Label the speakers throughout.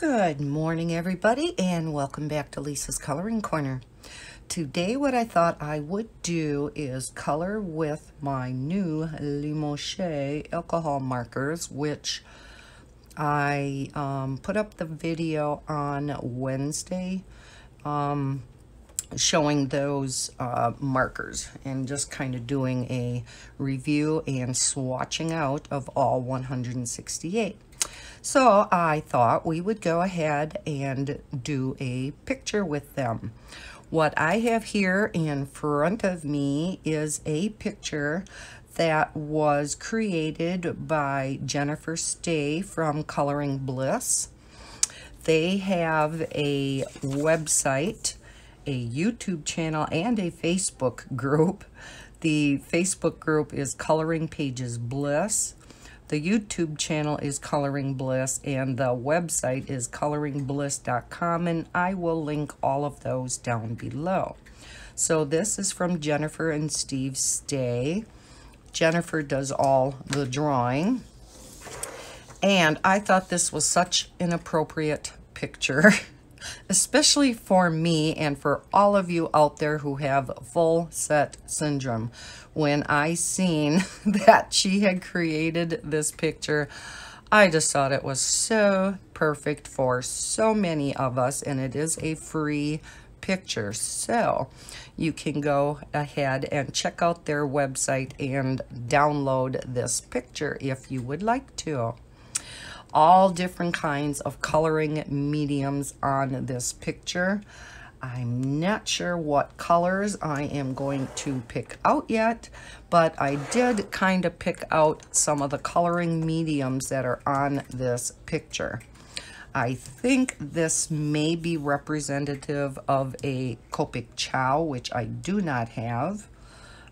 Speaker 1: Good morning, everybody, and welcome back to Lisa's Coloring Corner. Today, what I thought I would do is color with my new Limoges alcohol markers, which I put up the video on Wednesday showing those markers and just kind of doing a review and swatching out of all 168. So I thought we would go ahead and do a picture with them. What I have here in front of me is a picture that was created by Jennifer Stay from Coloring Bliss. They have a website, a YouTube channel, and a Facebook group. The Facebook group is Coloring Pages Bliss. The YouTube channel is Coloring Bliss, and the website is coloringbliss.com, and I will link all of those down below. So this is from Jennifer and Steve Stay. Jennifer does all the drawing, and I thought this was such an appropriate picture, especially for me and for all of you out there who have full set syndrome. When I seen that she had created this picture, I just thought it was so perfect for so many of us, and it is a free picture. So you can go ahead and check out their website and download this picture if you would like to. All different kinds of coloring mediums on this picture. I'm not sure what colors I am going to pick out yet, but I did kind of pick out some of the coloring mediums that are on this picture. I think this may be representative of a Copic Chow, which I do not have.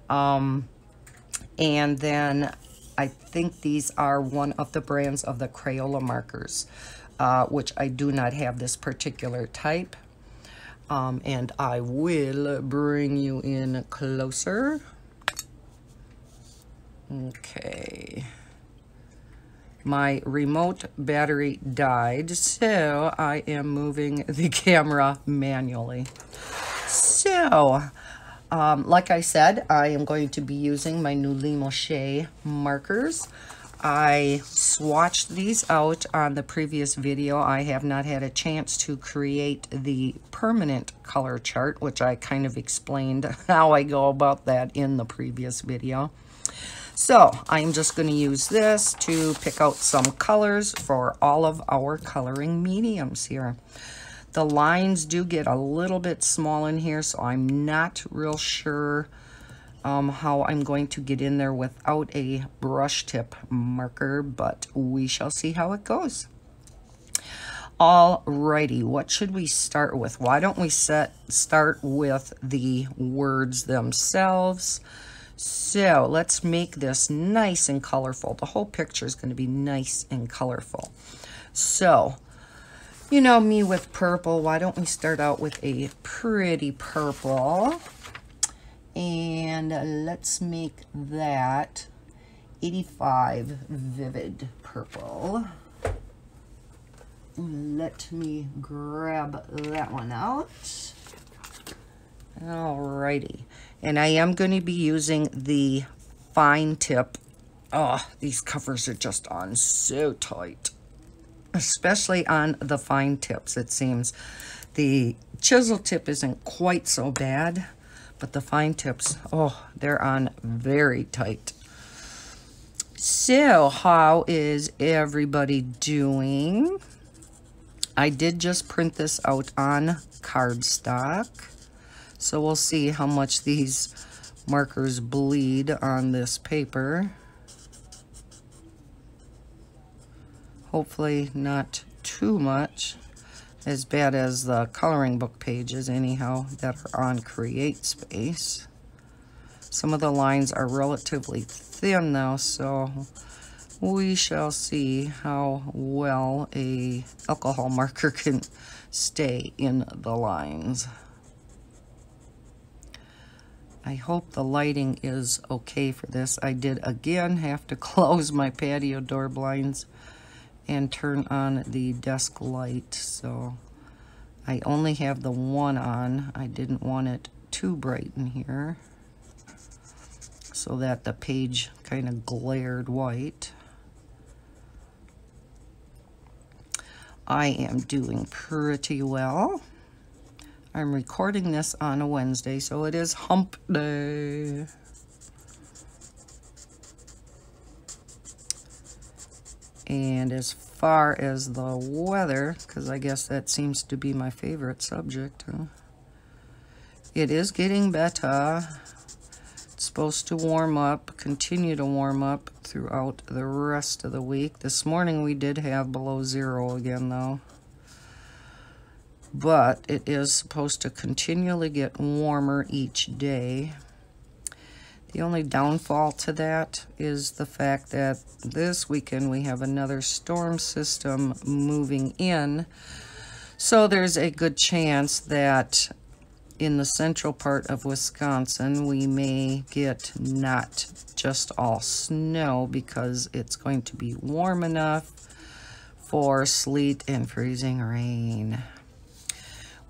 Speaker 1: And then I think these are one of the brands of the Crayola markers, which I do not have this particular type. And I will bring you in closer. Okay. My remote battery died, so I am moving the camera manually. So, like I said, I am going to be using my new Limoges markers. I swatched these out on the previous video. I have not had a chance to create the permanent color chart, which I kind of explained how I go about that in the previous video. So I'm just going to use this to pick out some colors for all of our coloring mediums here. The lines do get a little bit small in here, so I'm not real sure how I'm going to get in there without a brush tip marker, but we shall see how it goes. Alrighty, what should we start with? Why don't we start with the words themselves? So let's make this nice and colorful. The whole picture is going to be nice and colorful. So, you know me with purple, why don't we start out with a pretty purple? And let's make that 85 vivid purple. Let me grab that one out. Alrighty. And I am going to be using the fine tip. Oh, these covers are just on so tight. Especially on the fine tips, it seems. The chisel tip isn't quite so bad, but the fine tips, oh, they're on very tight. So, how is everybody doing? I did just print this out on cardstock. So we'll see how much these markers bleed on this paper. Hopefully not too much. As bad as the coloring book pages, anyhow, that are on Create Space. Some of the lines are relatively thin though, so we shall see how well a alcohol marker can stay in the lines. I hope the lighting is okay for this. I did again have to close my patio door blinds and turn on the desk light. So I only have the one on. I didn't want it too bright in here so that the page kind of glared white. I am doing pretty well. I'm recording this on a Wednesday, so it is hump day. And as far as the weather, because I guess that seems to be my favorite subject, it is getting better. It's supposed to warm up, continue to warm up throughout the rest of the week. This morning we did have below 0 again, though. But it is supposed to continually get warmer each day. The only downfall to that is the fact that this weekend we have another storm system moving in. So there's a good chance that in the central part of Wisconsin, we may get not just all snow because it's going to be warm enough for sleet and freezing rain.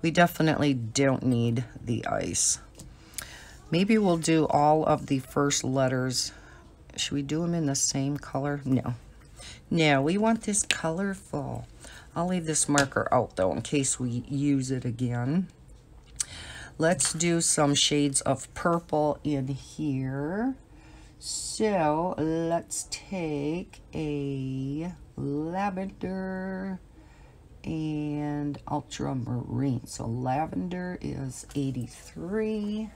Speaker 1: We definitely don't need the ice. Maybe we'll do all of the first letters. Should we do them in the same color? No. No, we want this colorful. I'll leave this marker out though in case we use it again. Let's do some shades of purple in here. So let's take a lavender and ultramarine. So lavender is 83.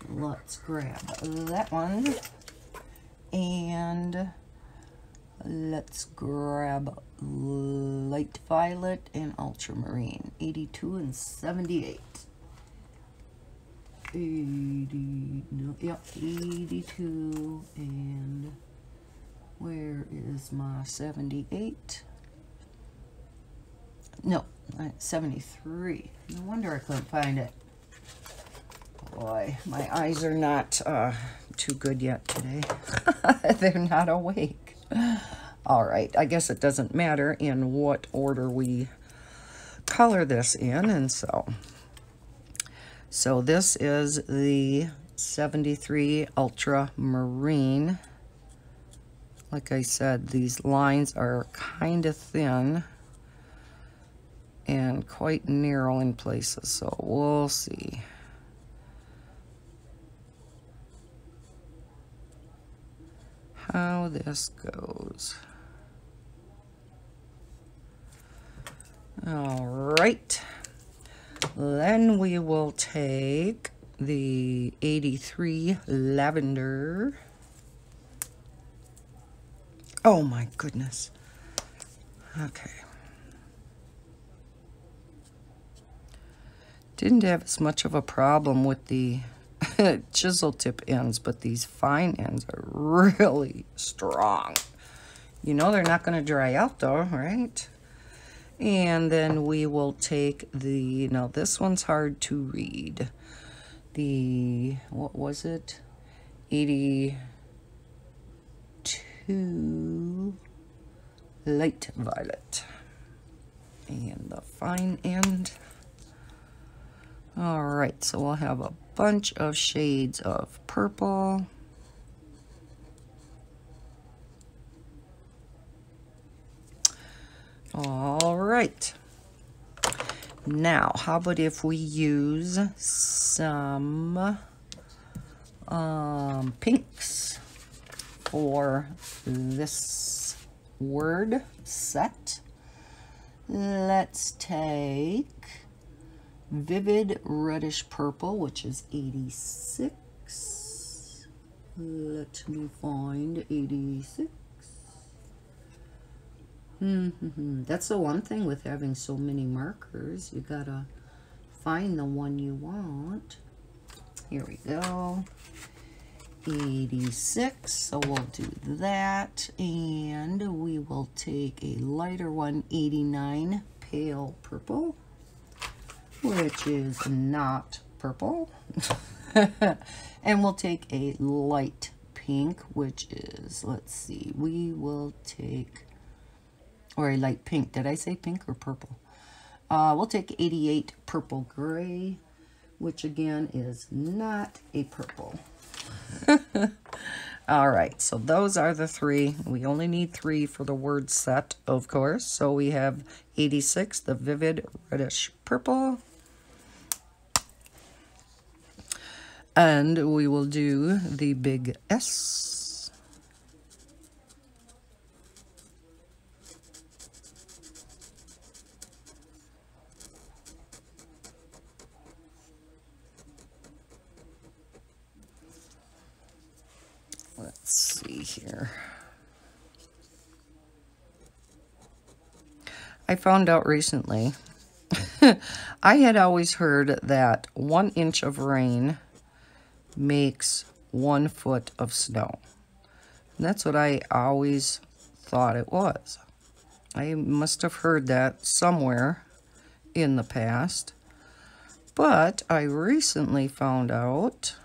Speaker 1: Let's grab that one. And let's grab light violet and ultramarine. 82 and 78. 82 and where is my 78? No, 73. No wonder I couldn't find it. Boy, my eyes are not too good yet today. They're not awake. All right, I guess it doesn't matter in what order we color this in, and so this is the 73 ultramarine. Like I said, these lines are kind of thin and quite narrow in places, so we'll see. How this goes. All right. Then we will take the 83 lavender. Oh my goodness. Okay. Didn't have as much of a problem with the chisel tip ends, but these fine ends are really strong. You know they're not going to dry out though, right? And then we will take the, now this one's hard to read. The, what was it? 82 light violet. And the fine end. All right, so we'll have a bunch of shades of purple. All right. Now, how about if we use some pinks for this word set? Let's take vivid reddish purple, which is 86. Let me find 86. That's the one thing with having so many markers. You gotta find the one you want. Here we go. 86. So we'll do that. And we will take a lighter one, 89 pale purple, which is not purple. And we'll take a light pink, which is, let's see, we will take or a light pink. Did I say pink or purple? We'll take 88 purple gray, which again is not a purple. All right, so those are the three. We only need three for the word set, of course. So we have 86, the vivid reddish purple. And we will do the big S. Let's see here. I found out recently, I had always heard that 1 inch of rain makes 1 foot of snow. And that's what I always thought it was. I must have heard that somewhere in the past. But I recently found out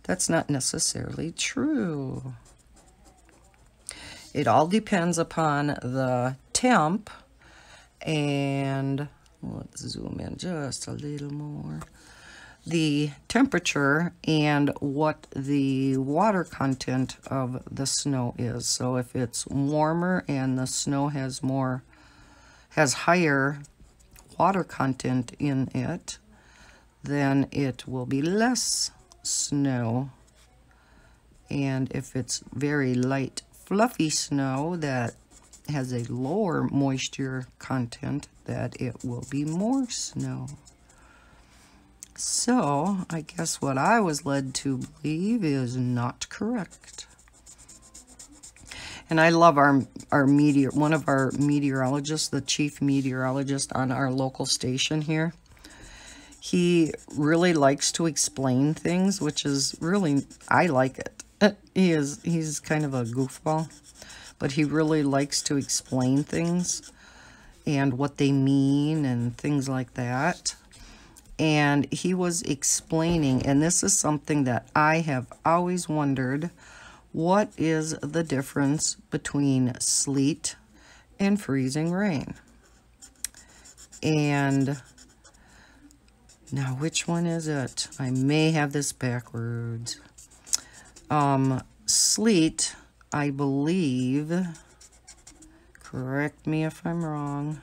Speaker 1: that's not necessarily true. It all depends upon the temp, and let's zoom in just a little more. The temperature and what the water content of the snow is. So if it's warmer and the snow has higher water content in it, then it will be less snow. And if it's very light, fluffy snow that has a lower moisture content, that it will be more snow. So, I guess what I was led to believe is not correct. And I love one of our meteorologists, the chief meteorologist on our local station here. He really likes to explain things, which is really, I like it. He's kind of a goofball, but he really likes to explain things and what they mean and things like that. And he was explaining, and this is something that I have always wondered, what is the difference between sleet and freezing rain? And now, which one is it? I may have this backwards. Sleet, I believe, correct me if I'm wrong,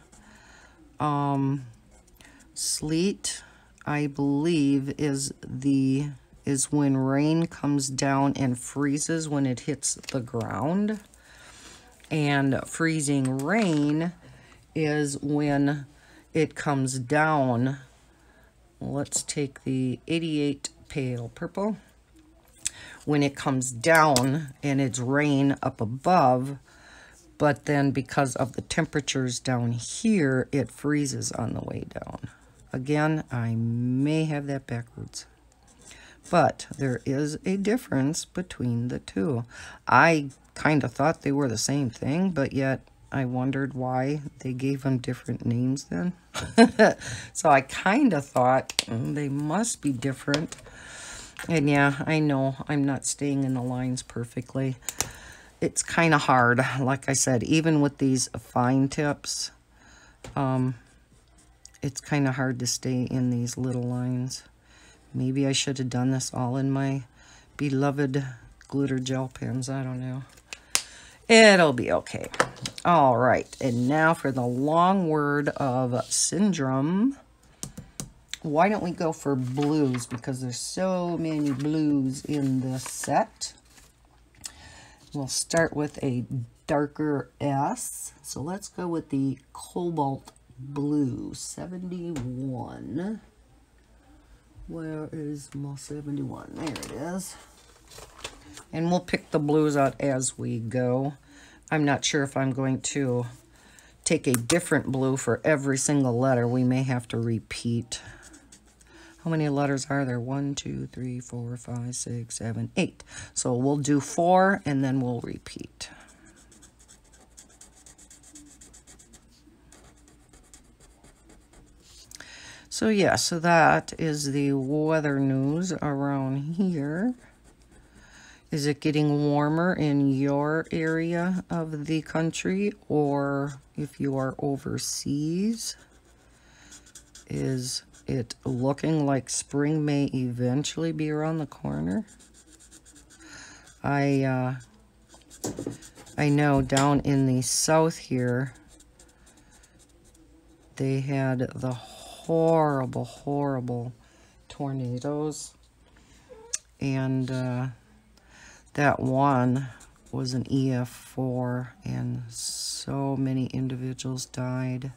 Speaker 1: sleet, I believe, is when rain comes down and freezes when it hits the ground. And freezing rain is when it comes down. Let's take the 88 pale purple. When it comes down and it's rain up above, but then because of the temperatures down here, it freezes on the way down. Again, I may have that backwards. But there is a difference between the two. I kind of thought they were the same thing, but yet I wondered why they gave them different names then. So I kind of thought they must be different. And yeah, I know I'm not staying in the lines perfectly. It's kind of hard. Like I said, even with these fine tips, it's kind of hard to stay in these little lines. Maybe I should have done this all in my beloved glitter gel pens. I don't know. It'll be okay. All right. And now for the long word of syndrome. Why don't we go for blues? Because there's so many blues in this set. We'll start with a darker S. So let's go with the cobalt blue, 71. Where is my 71? There it is. And we'll pick the blues out as we go. I'm not sure if I'm going to take a different blue for every single letter. We may have to repeat. How many letters are there? 1, 2, 3, 4, 5, 6, 7, 8. So we'll do 4 and then we'll repeat. So yeah, so that is the weather news around here. Is it getting warmer in your area of the country, or if you are overseas? Is it looking like spring may eventually be around the corner? I know down in the south here, they had the horrible, horrible tornadoes, and that one was an EF4, and so many individuals died.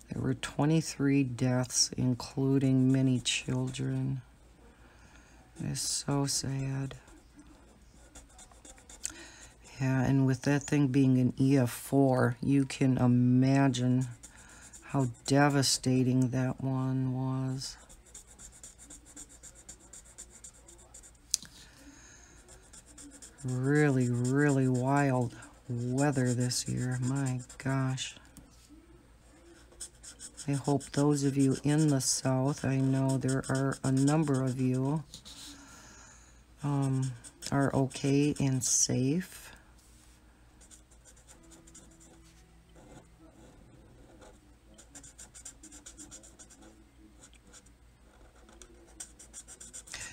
Speaker 1: There were 23 deaths, including many children. It's so sad. Yeah, and with that thing being an EF4, you can imagine how devastating that one was. Really, really wild weather this year. My gosh. I hope those of you in the south, I know there are a number of you, are okay and safe.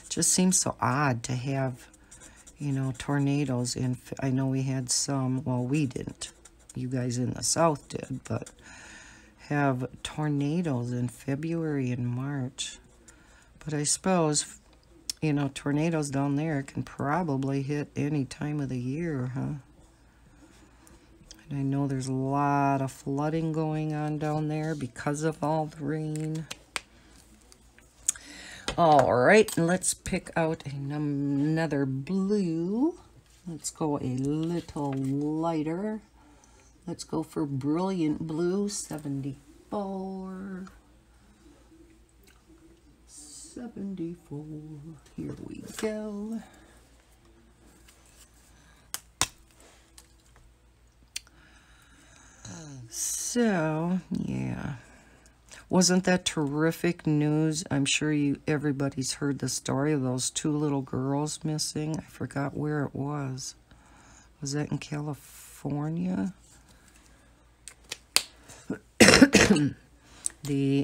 Speaker 1: Just seems so odd to have, you know, tornadoes in. I know we had some, well, we didn't. You guys in the south did, but have tornadoes in February and March. But I suppose, you know, tornadoes down there can probably hit any time of the year, huh? And I know there's a lot of flooding going on down there because of all the rain. All right, let's pick out another blue. Let's go a little lighter. Let's go for Brilliant Blue, 74. 74. Here we go. So, yeah. Wasn't that terrific news? I'm sure everybody's heard the story of those two little girls missing. I forgot where it was. Was that in California?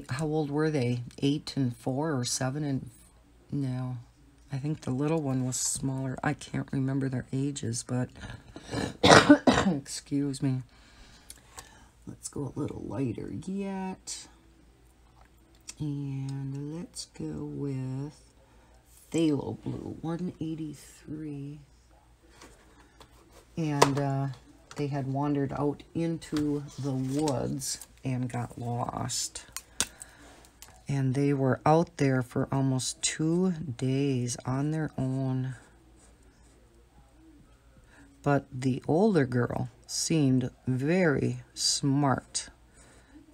Speaker 1: How old were they? 8 and 4 or 7 and... No. I think the little one was smaller. I can't remember their ages, but... Excuse me. Let's go a little lighter yet. And let's go with Phthalo Blue, 183. And they had wandered out into the woods and got lost. And they were out there for almost 2 days on their own. But the older girl seemed very smart.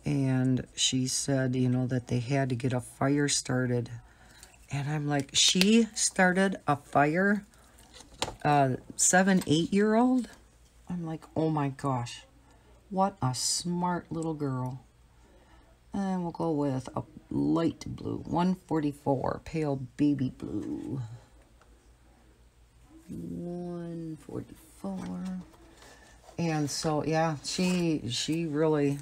Speaker 1: And she said, you know, that they had to get a fire started. And I'm like, she started a fire? 7, 8-year-old? I'm like, oh my gosh. What a smart little girl. And we'll go with a light blue, 144, pale baby blue. 144. And so, yeah, she really,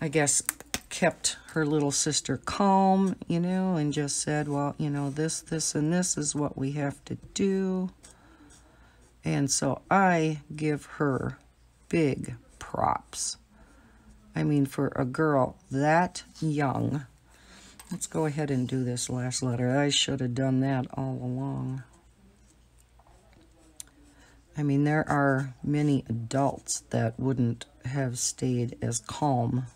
Speaker 1: I guess, kept her little sister calm, you know, and just said, well, you know, this, and this is what we have to do. And so I give her big props. I mean, for a girl that young. Let's go ahead and do this last letter. I should have done that all along. I mean, there are many adults that wouldn't have stayed as calm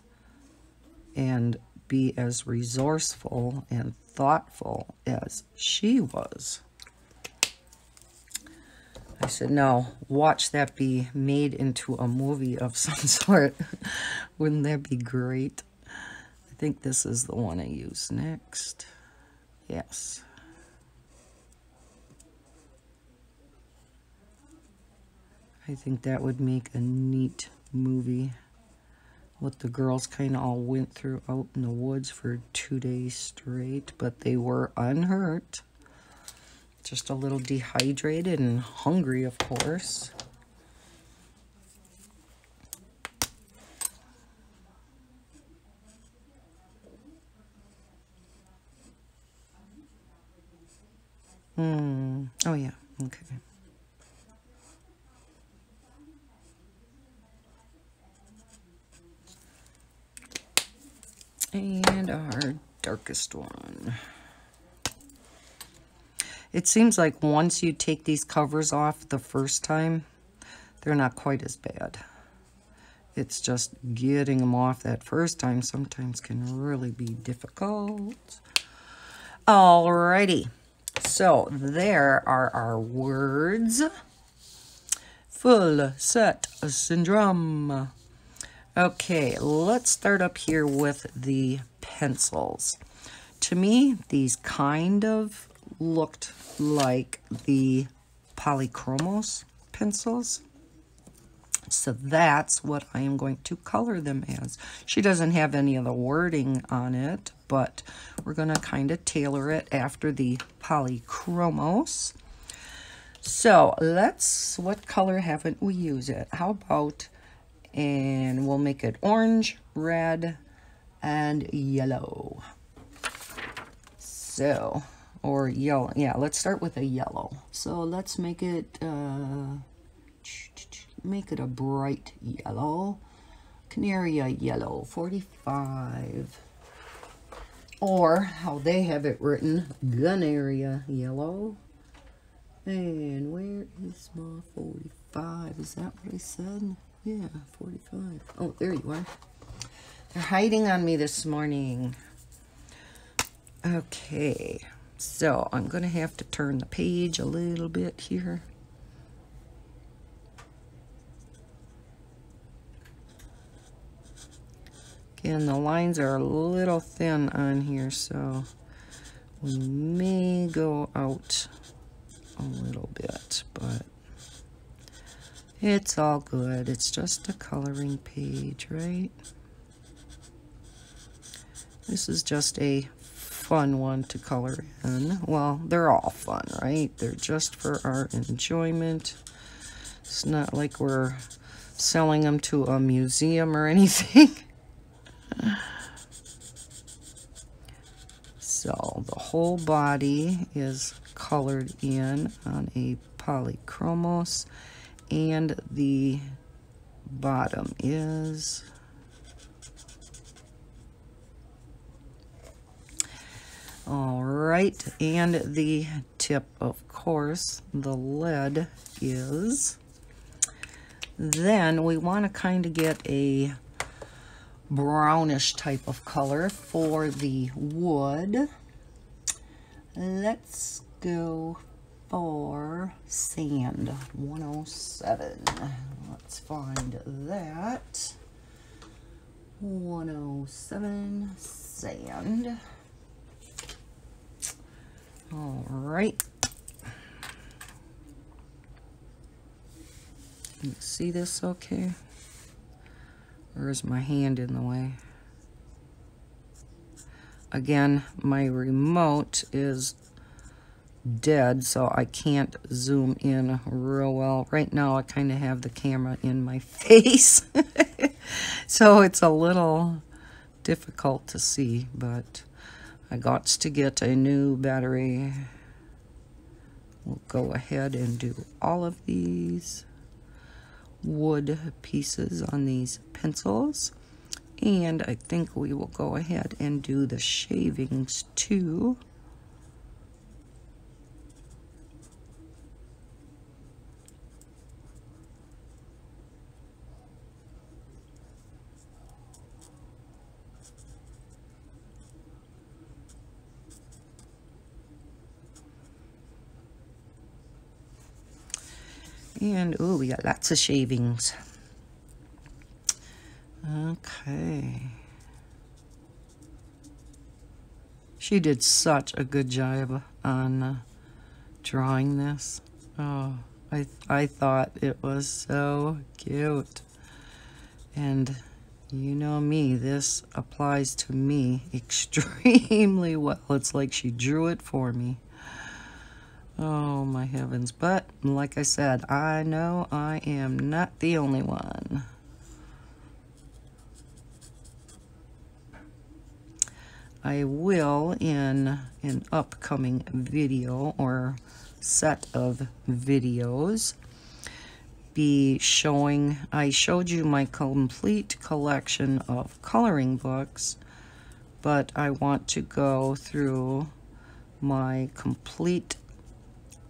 Speaker 1: and be as resourceful and thoughtful as she was. I said, no, watch that be made into a movie of some sort. Wouldn't that be great? I think this is the one I use next. Yes. I think that would make a neat movie. What the girls kind of all went through out in the woods for 2 days straight, but they were unhurt. Just a little dehydrated and hungry, of course. Oh, yeah. Okay. And our darkest one. It seems like once you take these covers off the first time, they're not quite as bad. It's just getting them off that first time sometimes can really be difficult. Alrighty. So there are our words. Full set syndrome. Okay, let's start up here with the pencils. To me, these kind of looked like the polychromos pencils. So that's what I am going to color them as. She doesn't have any of the wording on it, but we're going to kind of tailor it after the polychromos. So what color haven't we used it? How about, and we'll make it orange, red, and yellow. So, or yellow, yeah, let's start with a yellow. So let's make it a bright yellow. Canary yellow, 45. Or how they have it written, Gunneria yellow. And where is my 45? Is that what I said? Yeah, 45. Oh, there you are. They're hiding on me this morning. Okay, so I'm going to have to turn the page a little bit here. Again, the lines are a little thin on here, so we may go out a little bit, but it's all good. It's just a coloring page, right? This is just a fun one to color in. Well, they're all fun, right? They're just for our enjoyment. It's not like we're selling them to a museum or anything. So the whole body is colored in on a polychromos, and the bottom is all right, and the tip, of course, the lead is. Then we want to kind of get a brownish type of color for the wood. Let's go for sand, 107. Let's find that. 107 sand. All right. Can you see this okay? Or is my hand in the way? Again, my remote is dead, so I can't zoom in real well. Right now, I kind of have the camera in my face. So it's a little difficult to see, but I got to get a new battery. We'll go ahead and do all of these wood pieces on these pencils, and I think we will go ahead and do the shavings too. And, oh, we got lots of shavings. Okay. She did such a good job on drawing this. Oh, I thought it was so cute. And you know me, this applies to me extremely well. It's like she drew it for me. Oh my heavens. But like I said, I know I am not the only one. I will, in an upcoming video or set of videos, be showing, I showed you my complete collection of coloring books, but I want to go through my complete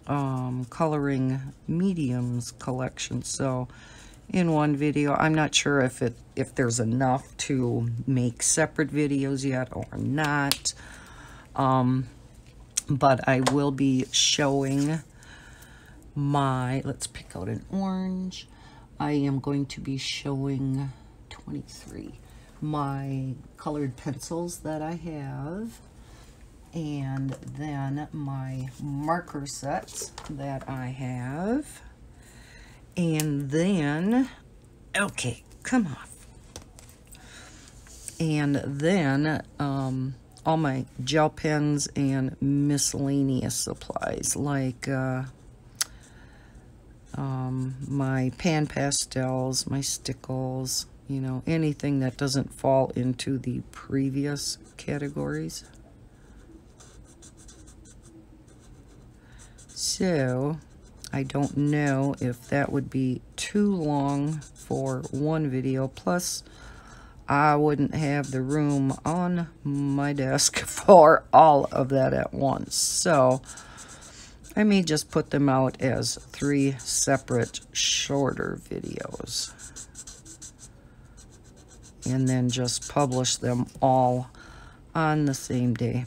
Speaker 1: coloring mediums collection. So in one video, I'm not sure if there's enough to make separate videos yet or not, but I will be showing my, let's pick out an orange. I am going to be showing 23, my colored pencils that I have, and then my marker sets that I have, and then, okay, come off, and then all my gel pens and miscellaneous supplies like my pan pastels, my stickles, you know, anything that doesn't fall into the previous categories. So I don't know if that would be too long for one video, plus I wouldn't have the room on my desk for all of that at once. So I may just put them out as 3 separate shorter videos and then just publish them all on the same day.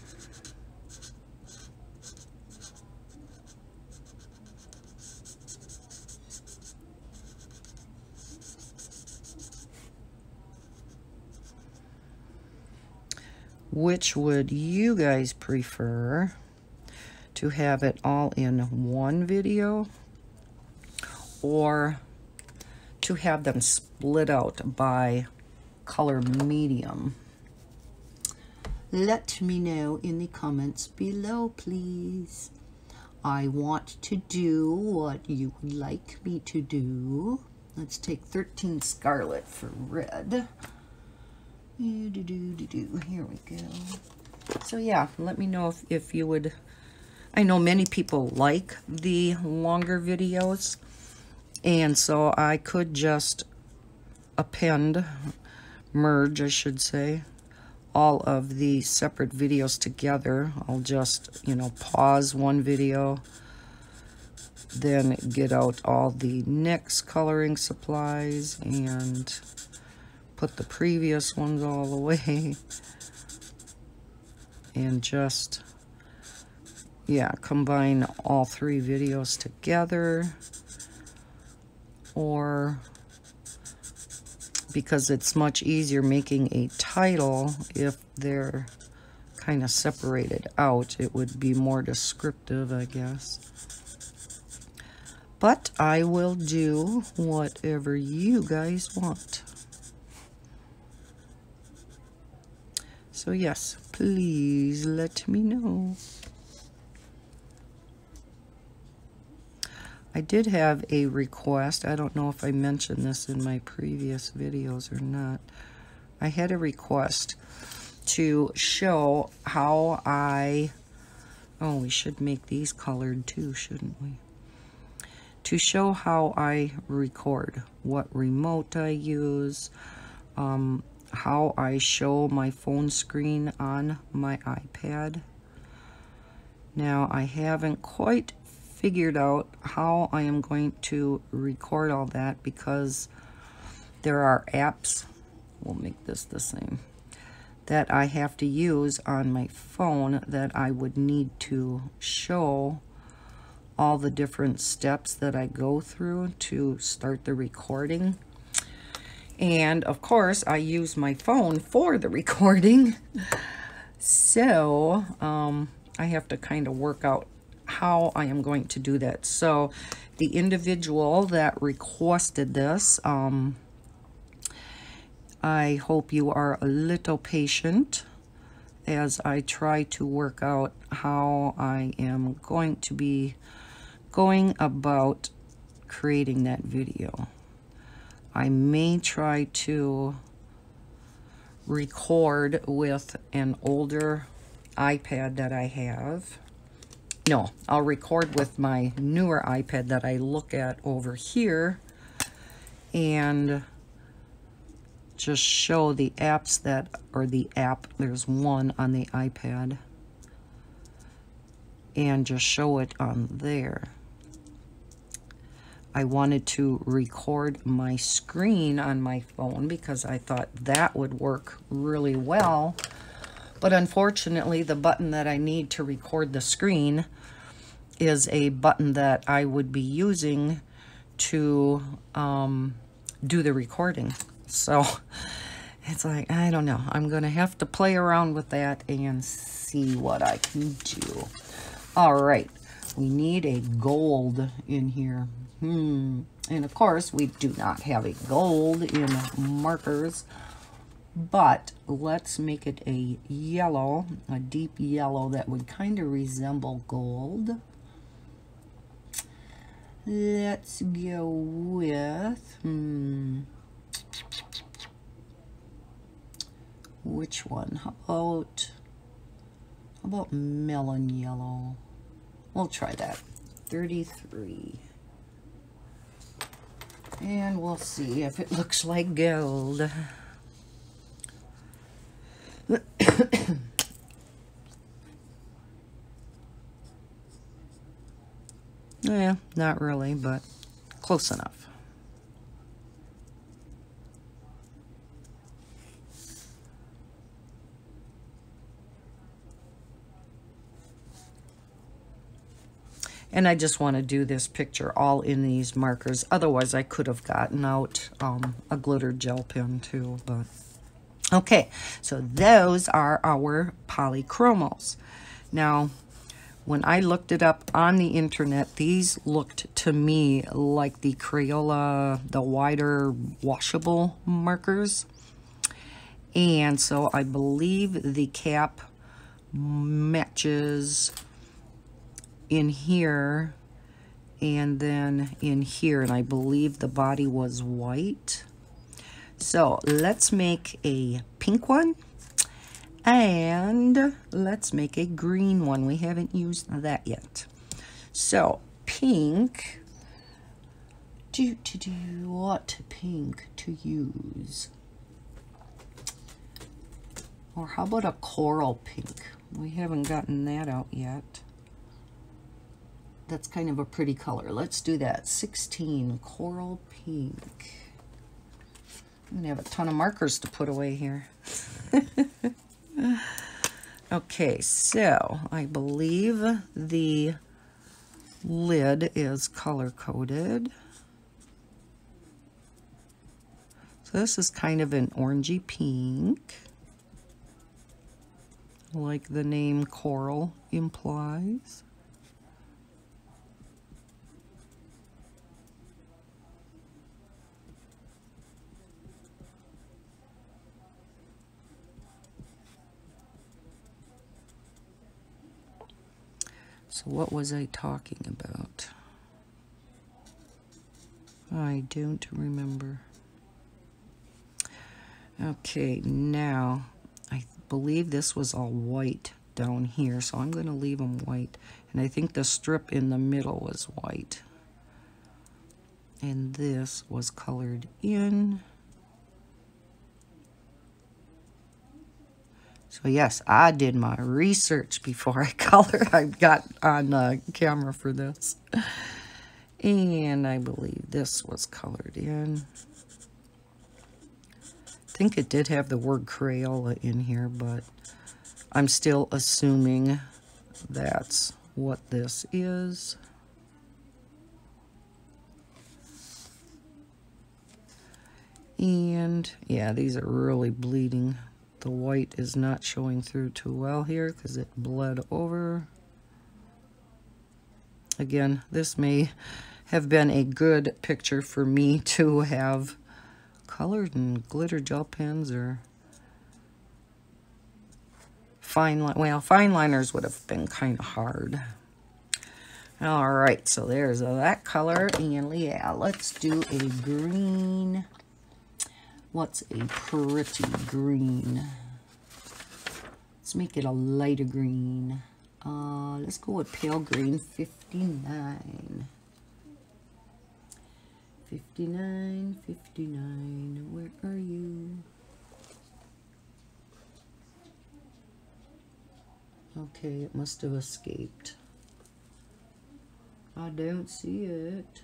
Speaker 1: Which would you guys prefer? To have it all in one video, or to have them split out by color medium? Let me know in the comments below, please. I want to do what you would like me to do. Let's take 13 Scarlet for red. Here we go. So yeah, let me know if you would. I know many people like the longer videos, and so I could just merge, I should say, all of the separate videos together. I'll just, you know, pause one video, then get out all the NYX coloring supplies and put the previous ones all away, and just, yeah, combine all 3 videos together, or because it's much easier making a title if they're kind of separated out, it would be more descriptive, I guess. But I will do whatever you guys want. So yes, please let me know. I did have a request. I don't know if I mentioned this in my previous videos or not. I had a request to show how oh, we should make these colored too, shouldn't we? To show how I record, what remote I use, how I show my phone screen on my iPad. Now, I haven't quite figured out how I am going to record all that, because there are apps, we'll make this the same, that I have to use on my phone that I would need to show all the different steps that I go through to start the recording. And of course I use my phone for the recording, so I have to kind of work out how I am going to do that. So the individual that requested this, I hope you are a little patient as I try to work out how I am going to be going about creating that video. I may try to record with an older iPad that I have. No, I'll record with my newer iPad that I look at over here and just show the apps that, or the app, there's one on the iPad, and just show it on there. I wanted to record my screen on my phone because I thought that would work really well. But unfortunately, the button that I need to record the screen is a button that I would be using to do the recording. So it's like, I don't know. I'm going to have to play around with that and see what I can do. All right. We need a gold in here. And of course, we do not have a gold in markers. But let's make it a yellow, a deep yellow that would kind of resemble gold. Let's go with, which one? How about melon yellow? We'll try that. 33. And we'll see if it looks like gold. Yeah, not really, but close enough. And I just want to do this picture all in these markers. Otherwise, I could have gotten out a glitter gel pen too, but okay, so those are our polychromos. Now, when I looked it up on the internet, these looked to me like the Crayola, the wider washable markers. And so I believe the cap matches in here and then in here. And I believe the body was white. So let's make a pink one. And let's make a green one. We haven't used that yet. So pink. What pink to use? Or how about a coral pink? We haven't gotten that out yet. That's kind of a pretty color. Let's do that. 16, coral pink. I'm gonna have a ton of markers to put away here. Okay, so I believe the lid is color-coded. So this is kind of an orangey pink, like the name coral implies. So what was I talking about? I don't remember. Okay, now I believe this was all white down here, so I'm going to leave them white. And I think the strip in the middle was white. And this was colored in. So yes, I did my research before I colored. I got on camera for this. And I believe this was colored in. I think it did have the word Crayola in here, but I'm still assuming that's what this is. And yeah, these are really bleeding. The white is not showing through too well here because it bled over. Again, this may have been a good picture for me to have colored in glitter gel pens or fine line. Well, fine liners would have been kind of hard. All right, so there's that color, and yeah, let's do a green. What's a pretty green? Let's make it a lighter green. Let's go with pale green, 59. 59, 59, where are you? Okay, it must have escaped. I don't see it.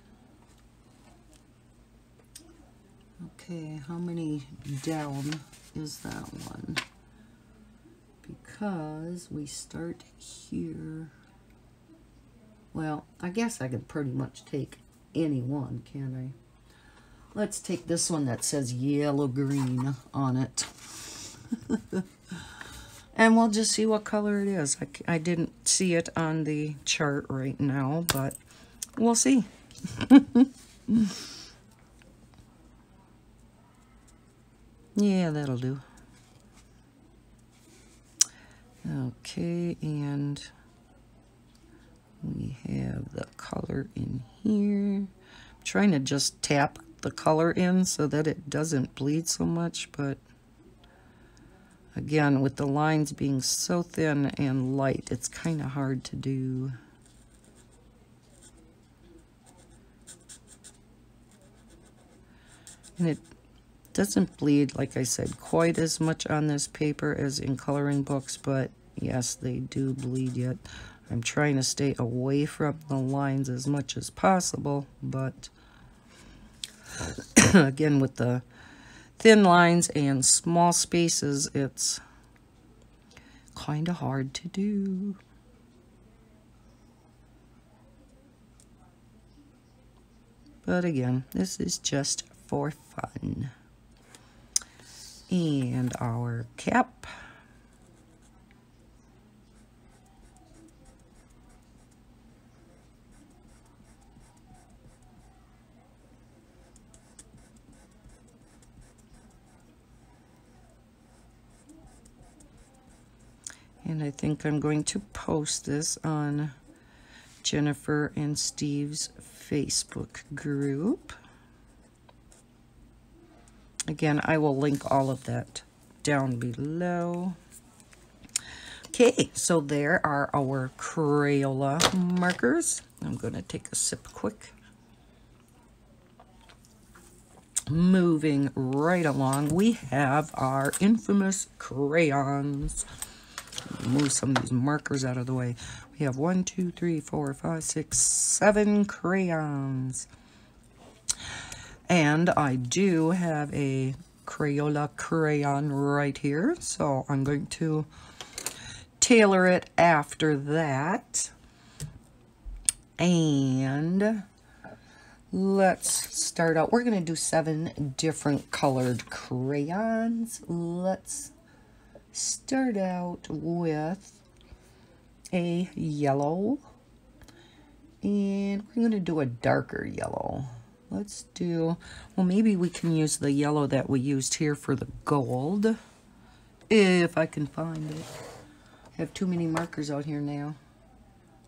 Speaker 1: Okay, how many down is that one? Because we start here. Well, I guess I could pretty much take any one, can't I? Let's take this one that says yellow-green on it. And we'll just see what color it is. I didn't see it on the chart right now, but we'll see. Yeah, that'll do. Okay, and we have the color in here. I'm trying to just tap the color in so that it doesn't bleed so much, but again, with the lines being so thin and light, it's kind of hard to do. And it doesn't bleed, like I said, quite as much on this paper as in coloring books, but yes, they do bleed yet. I'm trying to stay away from the lines as much as possible, but again, with the thin lines and small spaces, it's kind of hard to do. But again, this is just for fun. And our cap. And I think I'm going to post this on Jennifer and Steve's Facebook group. Again, I will link all of that down below. Okay, so there are our Crayola markers. I'm going to take a sip quick. Moving right along, we have our infamous crayons. Move some of these markers out of the way. We have 1, 2, 3, 4, 5, 6, 7 crayons. And I do have a Crayola crayon right here, so I'm going to tailor it after that. And let's start out. We're going to do 7 different colored crayons. Let's start out with a yellow, and we're going to do a darker yellow. Let's do, well, maybe we can use the yellow that we used here for the gold, if I can find it. I have too many markers out here now.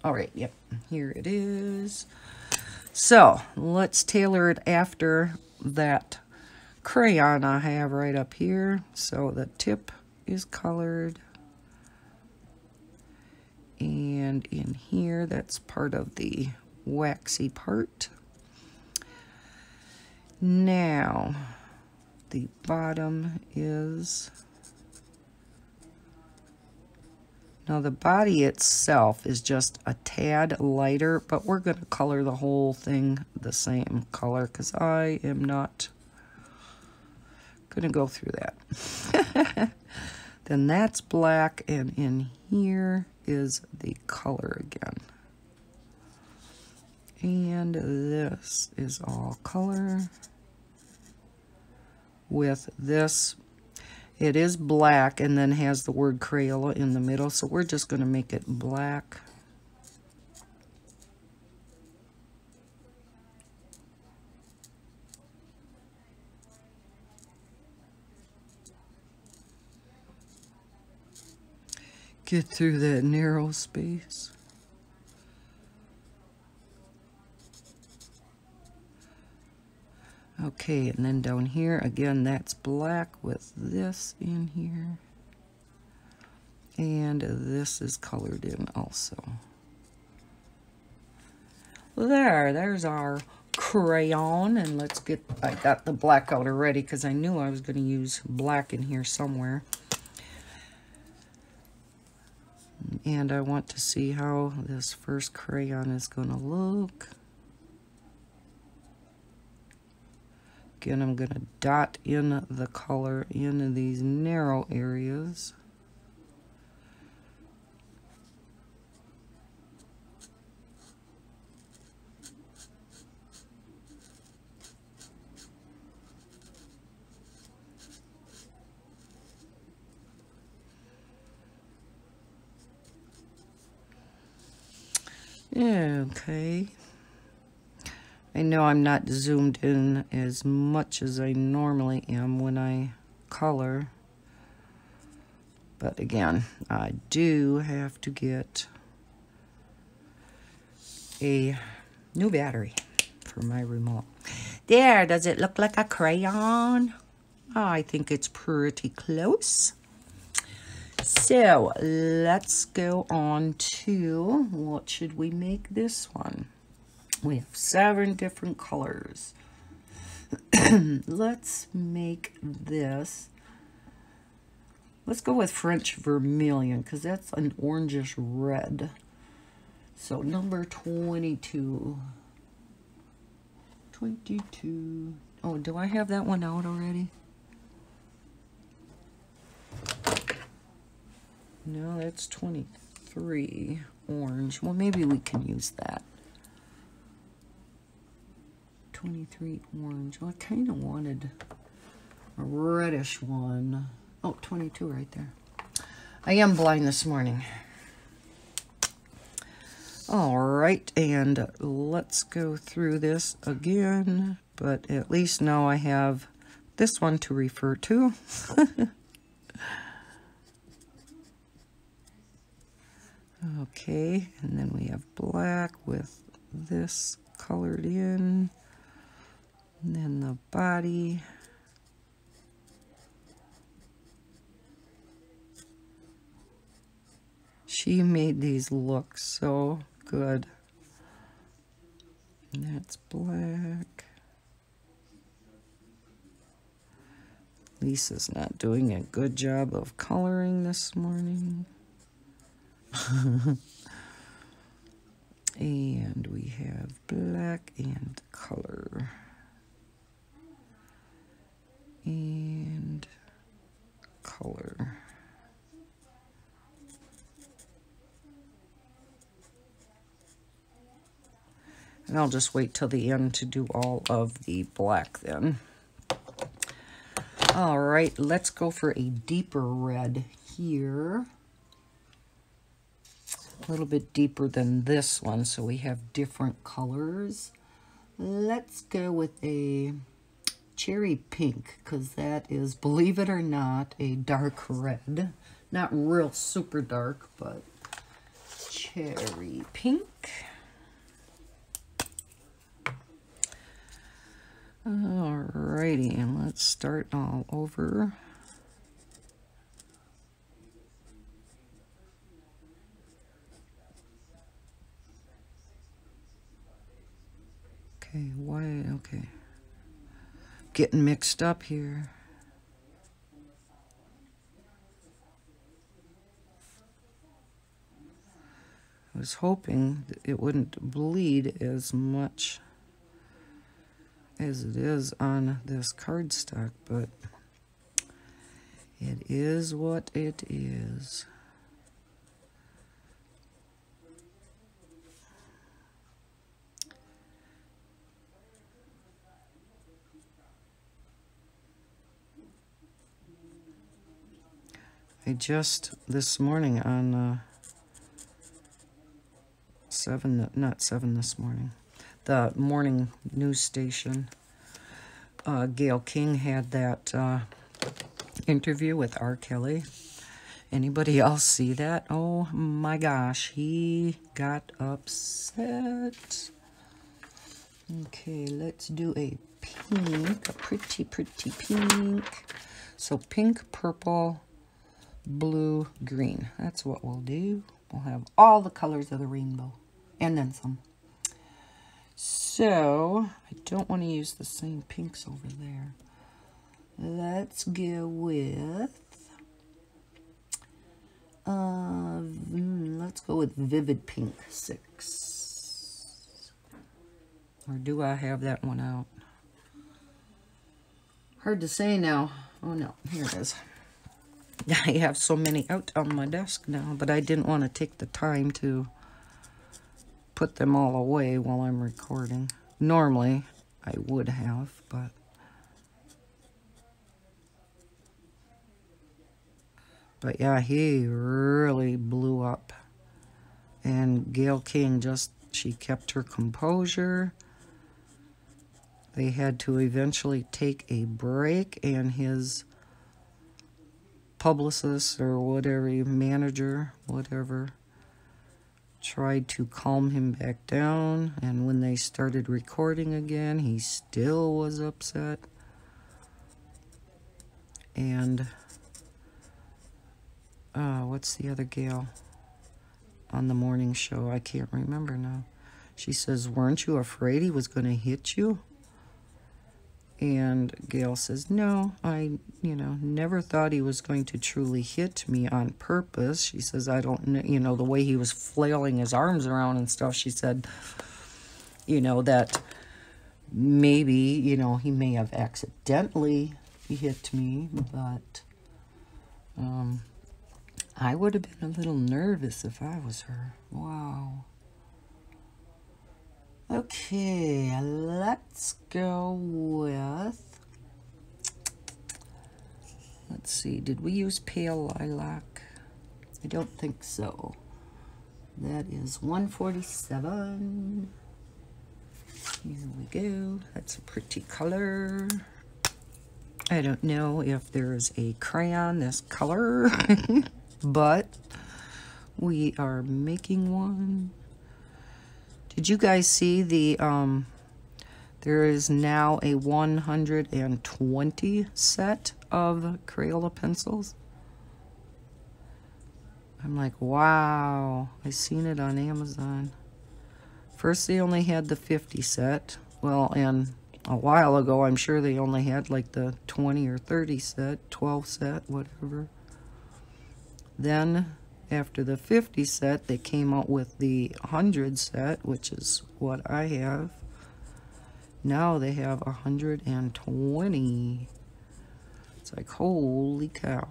Speaker 1: All right, yep, here it is. So let's tailor it after that crayon I have right up here. So the tip is colored, and in here, that's part of the waxy part. Now, the bottom is, now the body itself is just a tad lighter, but we're going to color the whole thing the same color because I am not going to go through that. Then that's black, and in here is the color again. And this is all color. With this, it is black and then has the word Crayola in the middle, so we're just going to make it black. Get through that narrow space. Okay, and then down here, again, that's black with this in here. And this is colored in also. There's our crayon, and let's get, I got the black out already because I knew I was going to use black in here somewhere. And I want to see how this first crayon is going to look. Again, I'm going to dot in the color in these narrow areas. Okay. I know I'm not zoomed in as much as I normally am when I color. But again, I do have to get a new battery for my remote. There, does it look like a crayon? Oh, I think it's pretty close. So let's go on to, what should we make this one? We have 7 different colors. Let's make this. Let's go with French vermilion because that's an orangish red. So number 22. 22. Oh, do I have that one out already? No, that's 23 orange. Well, maybe we can use that. 23 orange. Well, I kind of wanted a reddish one. Oh, 22 right there. I am blind this morning. All right, and let's go through this again. But at least now I have this one to refer to. Okay, and then we have black with this colored in, and then the body. She made these look so good. And that's black. Lisa's not doing a good job of coloring this morning. And we have black and color. And color. And I'll just wait till the end to do all of the black then. All right, let's go for a deeper red here. A little bit deeper than this one, so we have different colors. Let's go with a cherry pink, because that is, believe it or not, a dark red. Not real super dark, but cherry pink. Alrighty, and let's start all over. Okay, why? Okay. Getting mixed up here. I was hoping that it wouldn't bleed as much as it is on this cardstock, but it is what it is. I just, this morning on not 7 this morning, the morning news station, Gayle King had that interview with R. Kelly, Anybody else see that? Oh my gosh, he got upset. Okay, let's do a pink, a pretty, pretty pink. So pink, purple, blue, green. That's what we'll do. We'll have all the colors of the rainbow, and then some. So, I don't want to use the same pinks over there. Let's go with, let's go with Vivid Pink 6. Or do I have that one out? Hard to say now. Oh no, here it is. I have so many out on my desk now, but I didn't want to take the time to put them all away while I'm recording. Normally, I would have, but... But yeah, he really blew up. And Gail King she kept her composure. They had to eventually take a break, and his publicist or whatever, manager, whatever, tried to calm him back down. And when they started recording again, he still was upset. And what's the other gal on the morning show? I can't remember now. She says, "Weren't you afraid he was going to hit you?" And Gail says, "No, I, never thought he was going to truly hit me on purpose." She says, "I don't know, the way he was flailing his arms around and stuff." She said, that maybe, he may have accidentally hit me, but I would have been a little nervous if I was her. Wow. Okay, let's go with, let's see, did we use Pale Lilac? I don't think so. That is 147. Here we go. That's a pretty color. I don't know if there's a crayon this color, but we are making one. Did you guys see the, there is now a 120 set of Crayola pencils? I'm like, wow, I seen it on Amazon. First they only had the 50 set. Well, and a while ago, I'm sure they only had like the 20 or 30 set, 12 set, whatever. Then after the 50 set, they came out with the 100 set, which is what I have. Now they have 120. It's like, holy cow.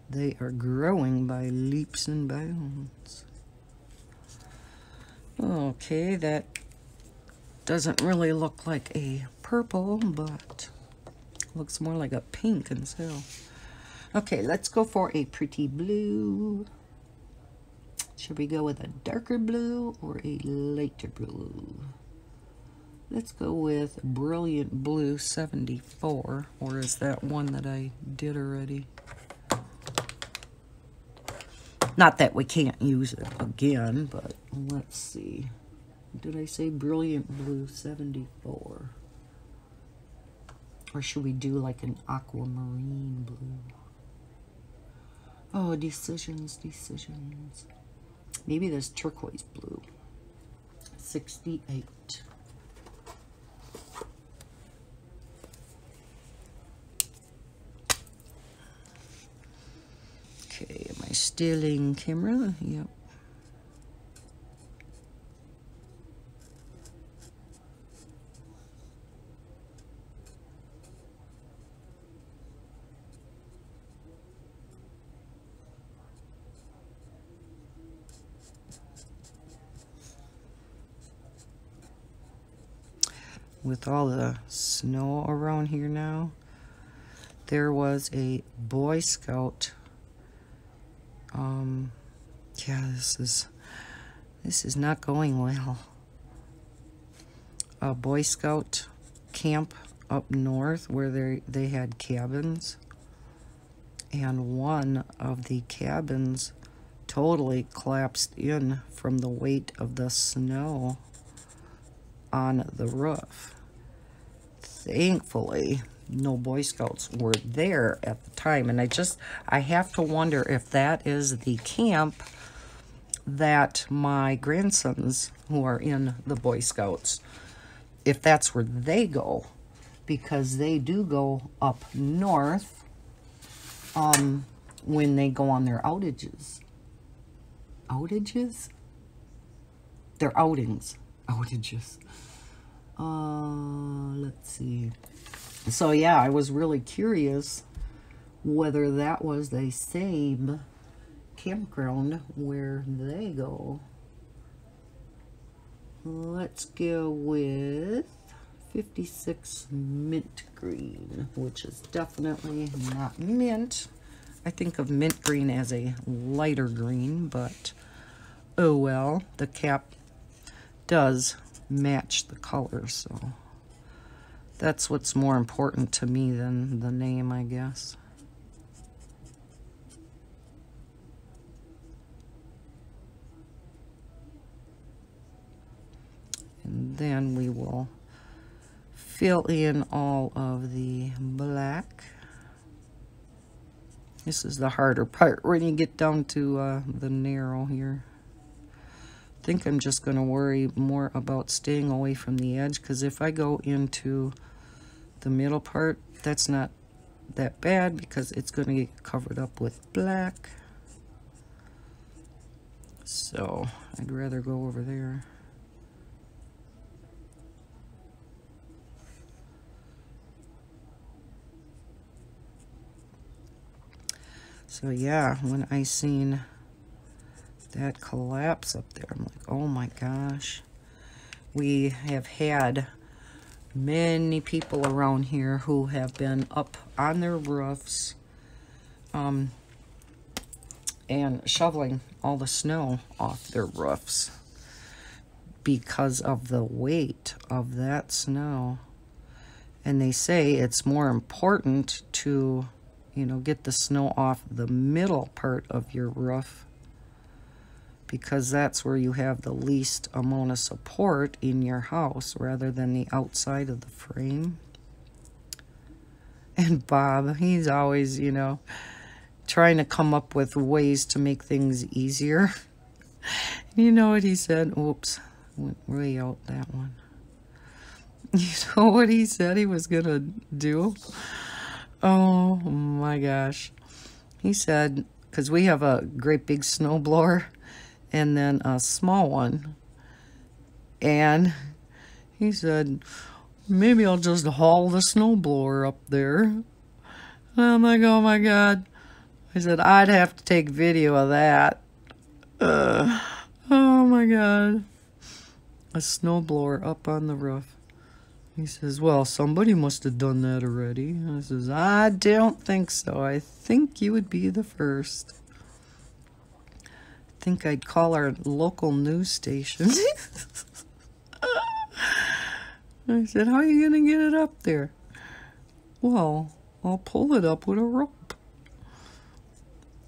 Speaker 1: They are growing by leaps and bounds. Okay, that doesn't really look like a purple, but looks more like a pink and so. Okay, let's go for a pretty blue. Should we go with a darker blue or a lighter blue? Let's go with Brilliant Blue 74, or is that one that I did already? Not that we can't use it again, but let's see. Did I say Brilliant Blue 74? Or should we do like an aquamarine blue? Oh, decisions. Maybe this turquoise blue. 68. Okay, am I still in camera? Yep. With all the snow around here now, there was a Boy Scout. Yeah, this is not going well. A Boy Scout camp up north where they had cabins, and one of the cabins totally collapsed in from the weight of the snow on the roof. Thankfully, no Boy Scouts were there at the time, and I have to wonder if that is the camp that my grandsons, who are in the Boy Scouts, if that's where they go, because they do go up north when they go on their outages. Outages? Their outings. Outages. Let's see. So yeah, I was really curious whether that was the same campground where they go. Let's go with 56 mint green, which is definitely not mint. I think of mint green as a lighter green, but oh well, the cap does match the color, so that's what's more important to me than the name, I guess. And then we will fill in all of the black. This is the harder part when you get down to the narrow here. I think I'm just going to worry more about staying away from the edge, because if I go into the middle part, that's not that bad because it's going to get covered up with black. So I'd rather go over there. So yeah, when I seen that collapse up there, I'm like, oh my gosh. We have had many people around here who have been up on their roofs and shoveling all the snow off their roofs because of the weight of that snow. And they say it's more important to, you know, get the snow off the middle part of your roof, because that's where you have the least amount of support in your house rather than the outside of the frame. And Bob, he's always, you know, trying to come up with ways to make things easier. You know what he said? Oops, went way out that one. You know what he said he was gonna do? Oh my gosh. He said, because we have a great big snow blower and then a small one, and he said, maybe I'll just haul the snow blower up there. And I'm like, oh my God. I said, I'd have to take video of that. Oh my God. A snow blower up on the roof. He says, well, somebody must have done that already. I says, I don't think so. I think you would be the first. I think I'd call our local news station. I said, how are you going to get it up there? Well, I'll pull it up with a rope.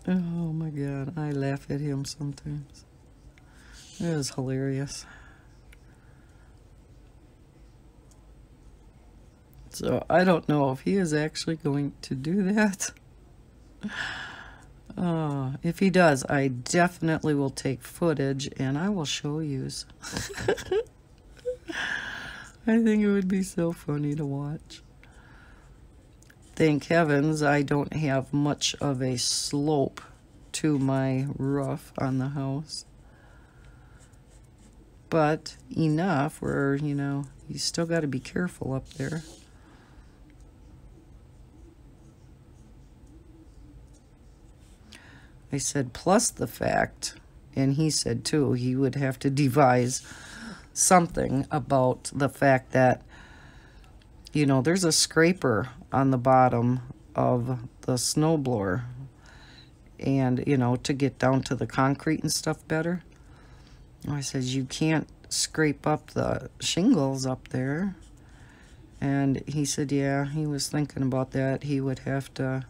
Speaker 1: Oh my God, I laugh at him sometimes. It is hilarious. So I don't know if he is actually going to do that. If he does, I definitely will take footage and I will show you. I think it would be so funny to watch. Thank heavens I don't have much of a slope to my roof on the house. But enough where, you know, you still got to be careful up there. I said, plus the fact, and he said too, he would have to devise something about the fact that, you know, there's a scraper on the bottom of the snowblower, and, you know, to get down to the concrete and stuff better. I says, you can't scrape up the shingles up there. And he said, yeah, he was thinking about that. He would have to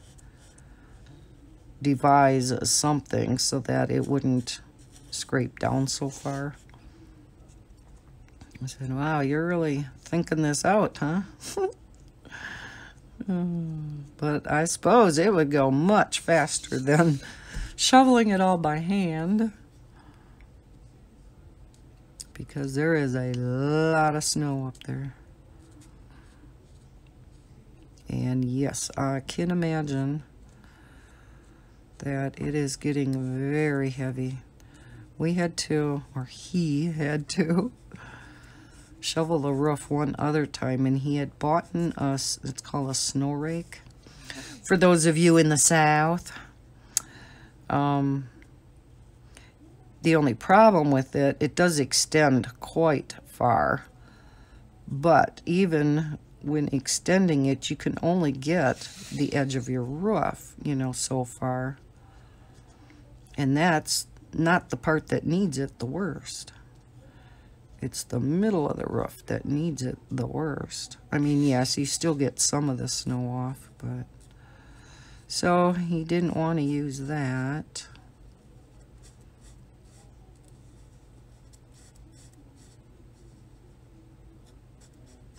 Speaker 1: devise something so that it wouldn't scrape down so far. I said, wow, you're really thinking this out, huh? But I suppose it would go much faster than shoveling it all by hand, because there is a lot of snow up there. And yes, I can imagine that it is getting very heavy. We had to, or he had to, shovel the roof one other time, and he had bought us, it's called a snow rake. For those of you in the South, the only problem with it, it does extend quite far. But even when extending it, you can only get the edge of your roof, you know, so far. And that's not the part that needs it the worst. It's the middle of the roof that needs it the worst. I mean, yes, you still get some of the snow off, but... So he didn't want to use that.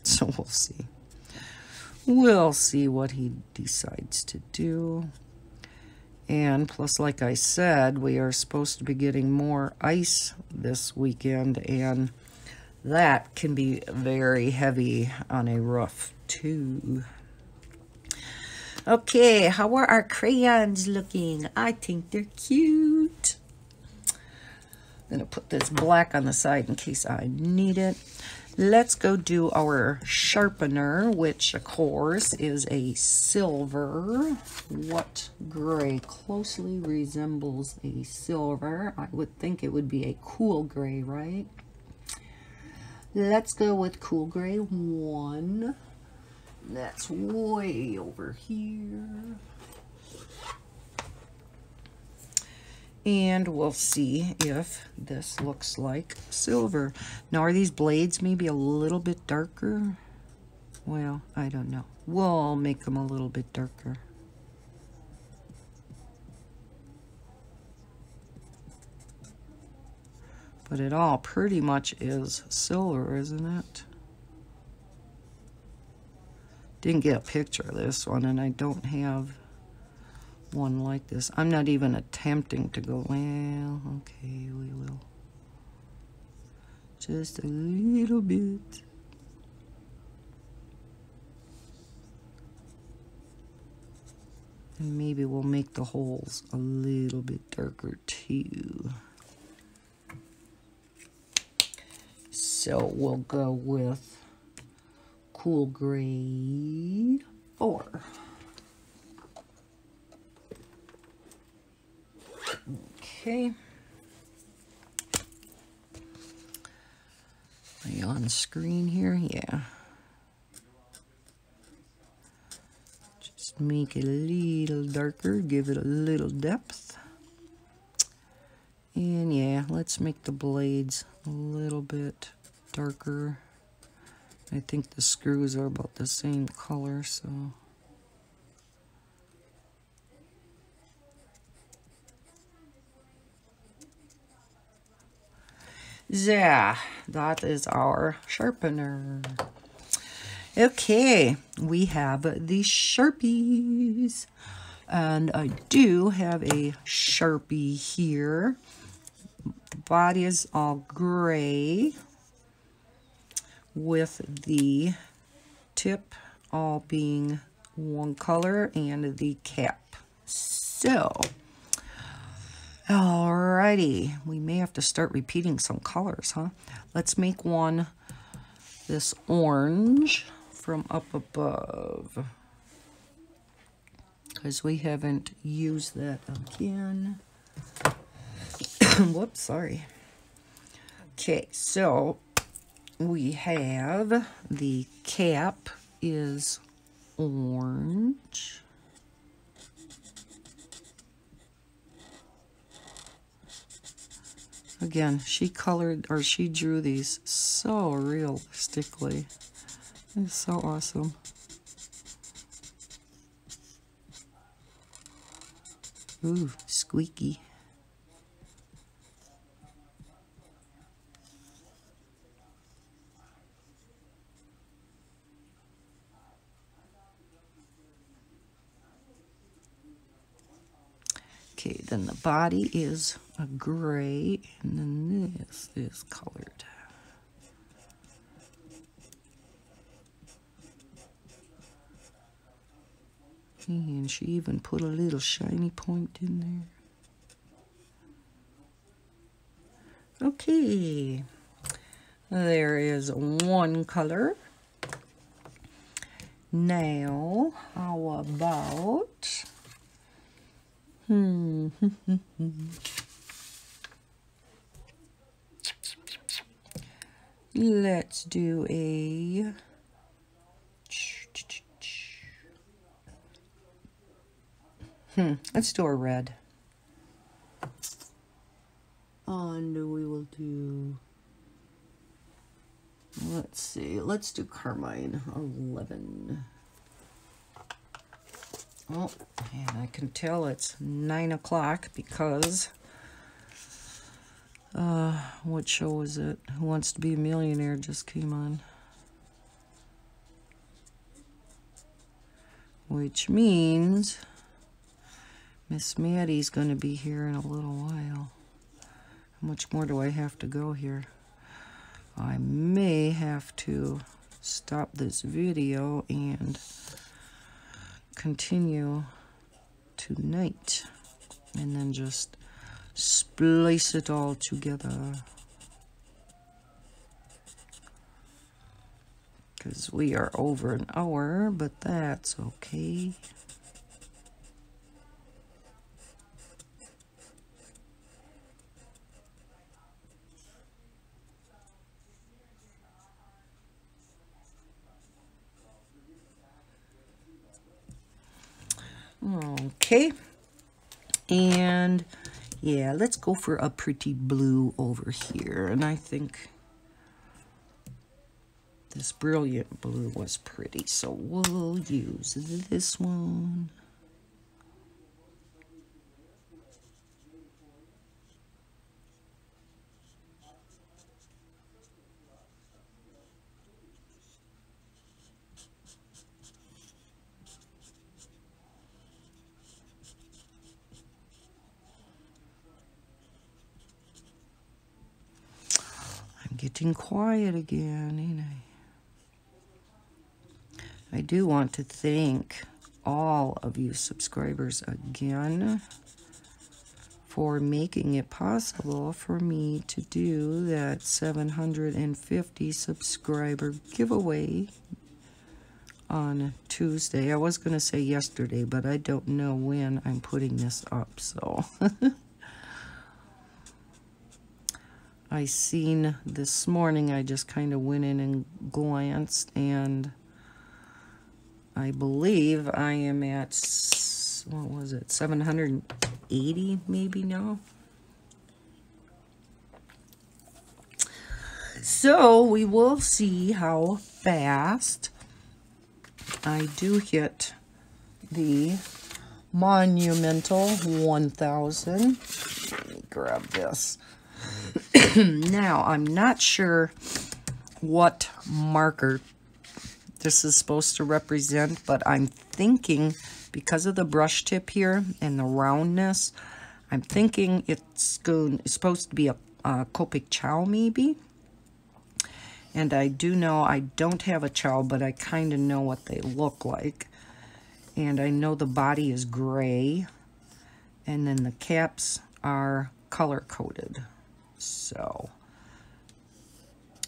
Speaker 1: So we'll see. We'll see what he decides to do. And plus, like I said, we are supposed to be getting more ice this weekend, and that can be very heavy on a roof too. Okay, how are our crayons looking? I think they're cute. I'm gonna put this black on the side in case I need it. Let's go do our sharpener, which of course is a silver. What gray closely resembles a silver? I would think it would be a cool gray, right? Let's go with cool gray 1. That's way over here. And we'll see if this looks like silver. Now, are these blades maybe a little bit darker? Well, I don't know. We'll make them a little bit darker. But it all pretty much is silver, isn't it? Didn't get a picture of this one, and I don't have one like this. I'm not even attempting to go, well, okay, we will. Just a little bit. And maybe we'll make the holes a little bit darker too. So we'll go with cool gray 4. Okay. Are you on screen here? Yeah. Just make it a little darker, give it a little depth. And yeah, let's make the blades a little bit darker. I think the screws are about the same color, so. Yeah, that is our sharpener. Okay, we have the Sharpies. And I do have a Sharpie here. The body is all gray, with the tip all being one color and the cap. So, alrighty, we may have to start repeating some colors, huh? Let's make one this orange from up above, because we haven't used that again. Whoops, sorry. Okay, so we have the cap is orange. Again, she colored, or she drew these so realistically. It's so awesome. Ooh, squeaky. Okay, then the body is a gray, and then this is colored. And she even put a little shiny point in there. Okay, there is one color. Now, how about... Let's do a... Let's do a red. And we will do... Let's see. Let's do carmine. 11. Oh, and I can tell it's 9 o'clock because... what show is it? Who Wants to Be a Millionaire just came on. Which means Miss Maddie's going to be here in a little while. How much more do I have to go here? I may have to stop this video and continue tonight and then just splice it all together, because we are over an hour, but that's okay. Okay, and yeah, let's go for a pretty blue over here. And I think this brilliant blue was pretty, so we'll use this one. Getting quiet again, ain't I? I do want to thank all of you subscribers again for making it possible for me to do that 750 subscriber giveaway on Tuesday. I was going to say yesterday, but I don't know when I'm putting this up, so... I seen this morning, I just kind of went in and glanced, and I believe I am at, what was it, 780 maybe now? So we will see how fast I do hit the monumental 1,000. Let me grab this. Now, I'm not sure what marker this is supposed to represent, but I'm thinking, because of the brush tip here and the roundness, I'm thinking it's supposed to be a Copic Chow, maybe. And I do know I don't have a Chow, but I kind of know what they look like. And I know the body is gray, and then the caps are color-coded. So,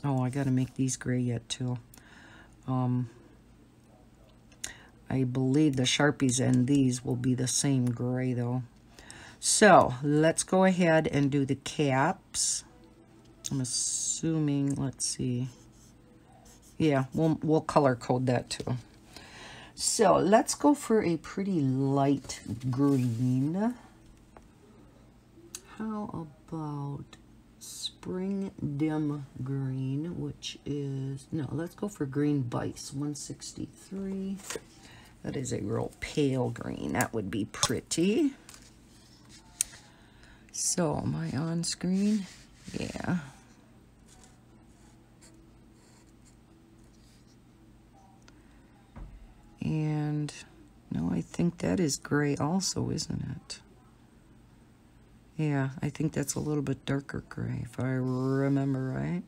Speaker 1: oh, I gotta make these gray yet too. I believe the Sharpies and these will be the same gray though. So, let's go ahead and do the caps. I'm assuming, let's see. Yeah, we'll color code that too. So, let's go for a pretty light green. How about Spring dim green, which is, no, let's go for green bice, 163. That is a real pale green. That would be pretty. So, am I on screen? Yeah. And, no, I think that is gray also, isn't it? Yeah, I think that's a little bit darker gray, if I remember right.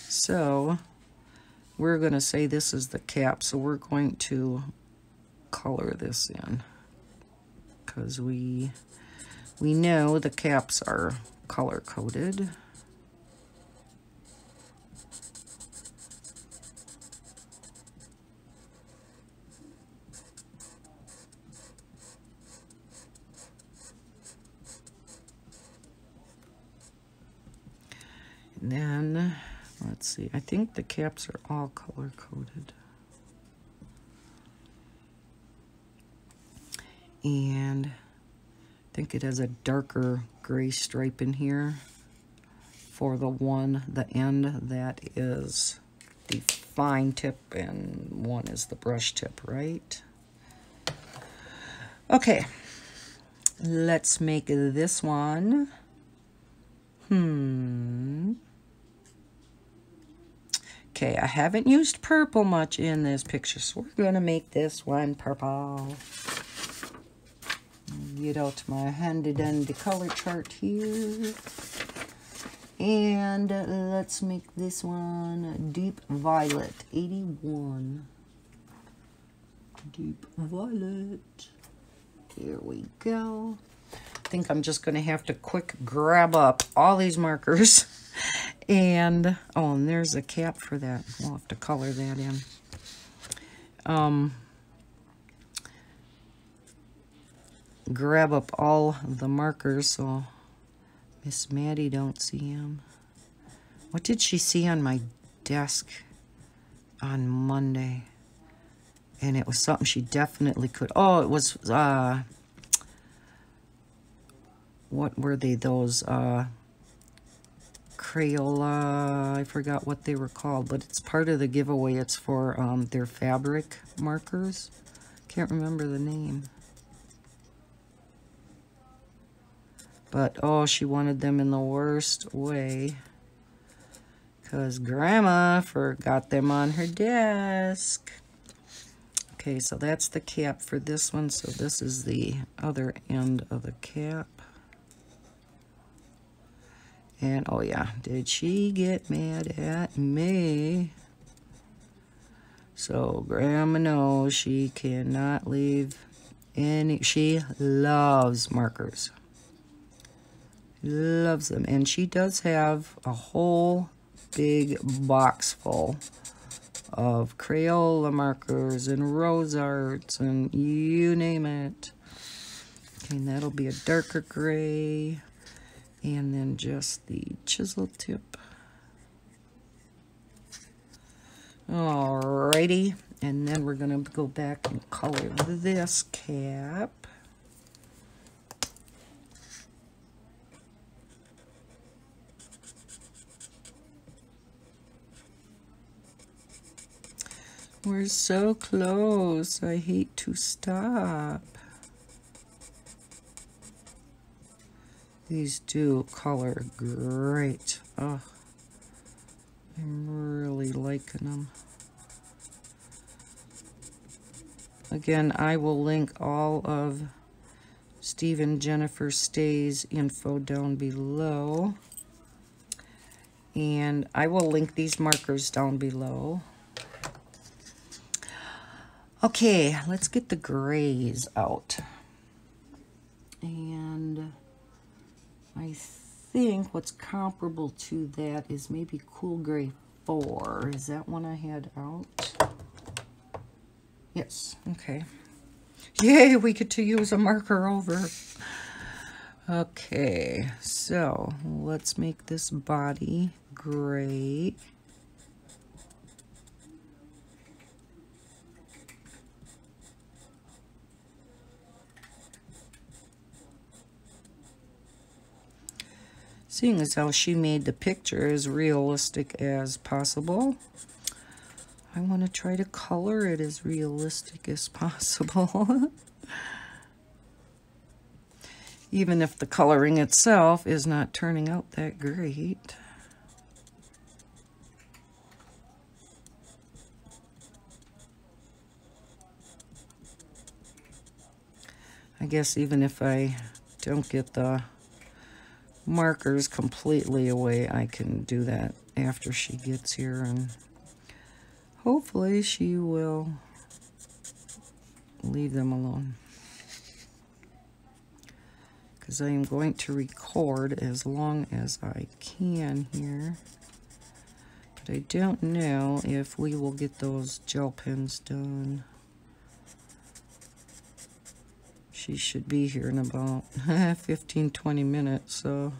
Speaker 1: So, we're going to say this is the cap, so we're going to color this in. Because we know the caps are color-coded. And then, let's see, I think the caps are all color-coded. And I think it has a darker gray stripe in here for the end that is the fine tip and one is the brush tip, right? Okay, let's make this one. Okay, I haven't used purple much in this picture, so we're going to make this one purple. Get out my handy-dandy color chart here. And let's make this one deep violet, 81. Deep violet. There we go. I think I'm just going to have to quick grab up all these markers. And, oh, and there's a cap for that. We'll have to color that in. Grab up all the markers so Miss Maddie don't see them. What did she see on my desk on Monday? And it was something she definitely could. Oh, it was, what were they, those, Crayola, I forgot what they were called, but it's part of the giveaway. It's for their fabric markers. Can't remember the name. But, oh, she wanted them in the worst way. Because Grandma forgot them on her desk. Okay, so that's the cap for this one. So this is the other end of the cap. And, oh yeah, did she get mad at me? So, Grandma knows she cannot leave any, she loves markers. Loves them. And she does have a whole big box full of Crayola markers and Rose Arts and you name it. Okay, and that'll be a darker gray. And then just the chisel tip. Alrighty. And then we're going to go back and color this cap. We're so close. I hate to stop. These do color great. Oh, I'm really liking them. Again, I will link all of Steve and Jennifer Stay's info down below. And I will link these markers down below. Okay, let's get the grays out. And I think what's comparable to that is maybe Cool Gray 4. Is that one I had out? Yes, okay. Yay, we get to use a marker over. Okay, so let's make this body gray. Seeing as how she made the picture as realistic as possible, I want to try to color it as realistic as possible. Even if the coloring itself is not turning out that great. I guess even if I don't get the markers completely away, I can do that after she gets here, and hopefully she will leave them alone. Because I am going to record as long as I can here. But I don't know if we will get those gel pens done. She should be here in about 15-20 minutes, so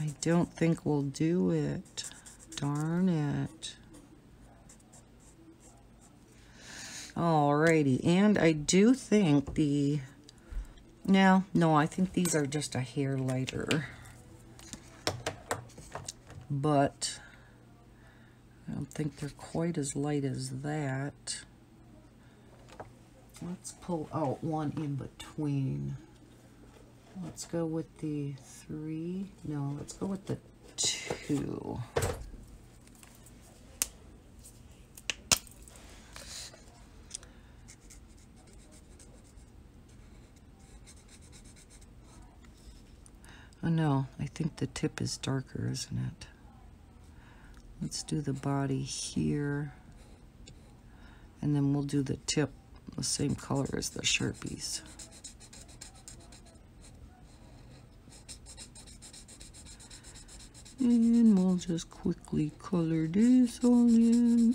Speaker 1: I don't think we'll do it. Darn it. Alrighty, and I do think the... No, I think these are just a hair lighter. But I don't think they're quite as light as that. Let's pull out one in between. Let's go with the 3. No, let's go with the 2. Oh no, I think the tip is darker, isn't it? Let's do the body here. And then we'll do the tip the same color as the Sharpies. And we'll just quickly color this all in.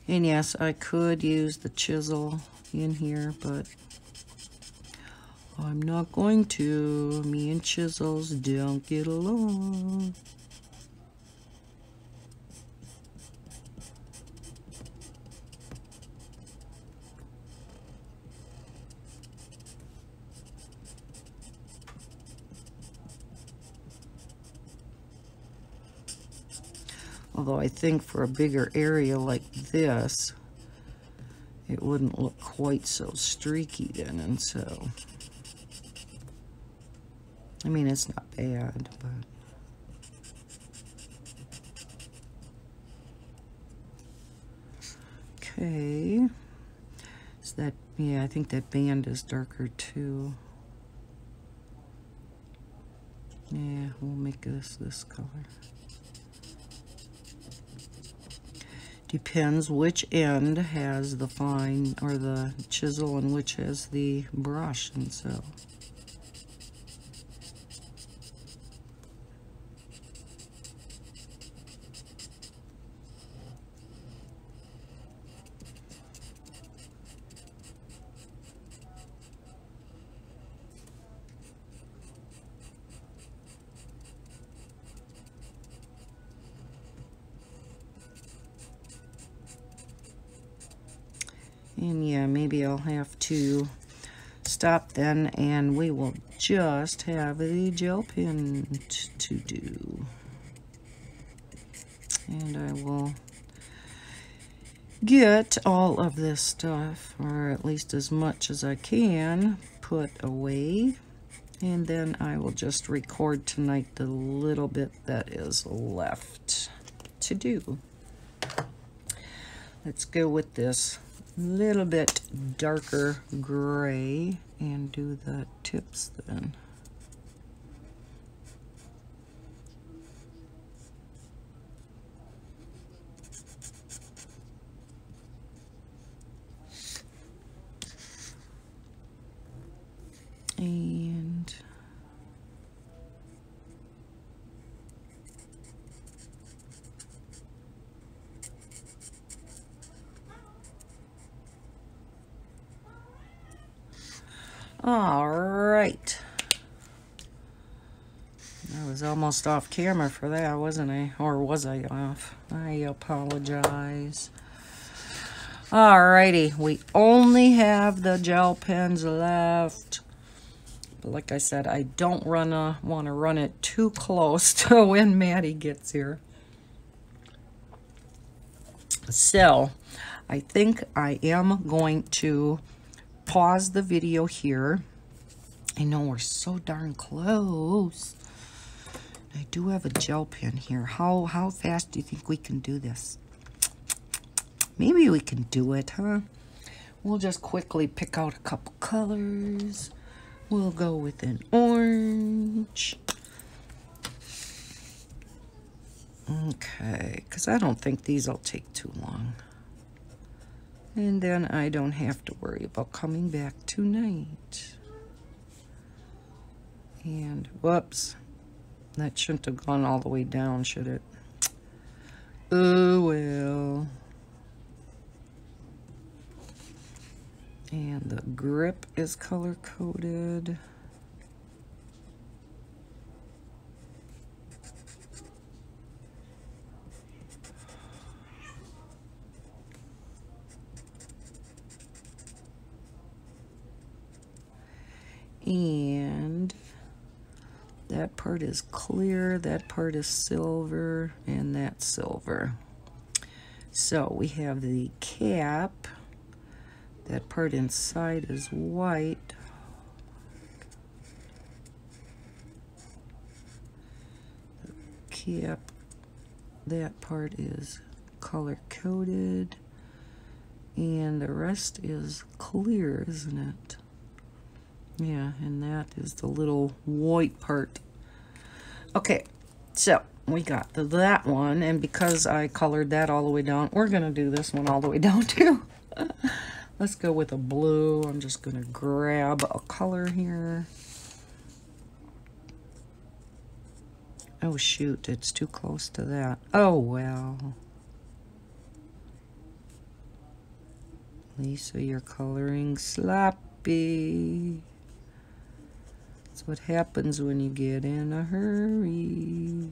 Speaker 1: And yes, I could use the chisel in here, but I'm not going to. Me and chisels don't get along. Although I think for a bigger area like this, it wouldn't look quite so streaky then, and so... I mean, it's not bad, but... Okay. Is that... Yeah, I think that band is darker too. Yeah, we'll make this color. Depends which end has the fine or the chisel and which has the brush, and so... And yeah, maybe I'll have to stop then, and we will just have a gel pen to do. And I will get all of this stuff, or at least as much as I can, put away. And then I will just record tonight the little bit that is left to do. Let's go with this little bit darker gray and do the tips then. And all right. I was almost off camera for that, wasn't I? Or was I off? I apologize. Alrighty, we only have the gel pens left. But like I said, I don't want to run it too close to when Maddie gets here. So I think I am going to pause the video here. I know we're so darn close. I do have a gel pen here. How fast do you think we can do this? Maybe we can do it, huh? We'll just quickly pick out a couple colors. We'll go with an orange. Okay, because I don't think these will take too long. And then I don't have to worry about coming back tonight. And whoops, that shouldn't have gone all the way down, should it? Oh well. And the grip is color coded. And that part is clear, that part is silver, and that's silver. So we have the cap. That part inside is white. The cap, that part is color coded. And the rest is clear, isn't it? Yeah, and that is the little white part. Okay, so we got that one, and because I colored that all the way down, we're gonna do this one all the way down too. Let's go with a blue. I'm just gonna grab a color here. Oh shoot, it's too close to that. Oh well. Lisa, you're coloring sloppy. That's what happens when you get in a hurry.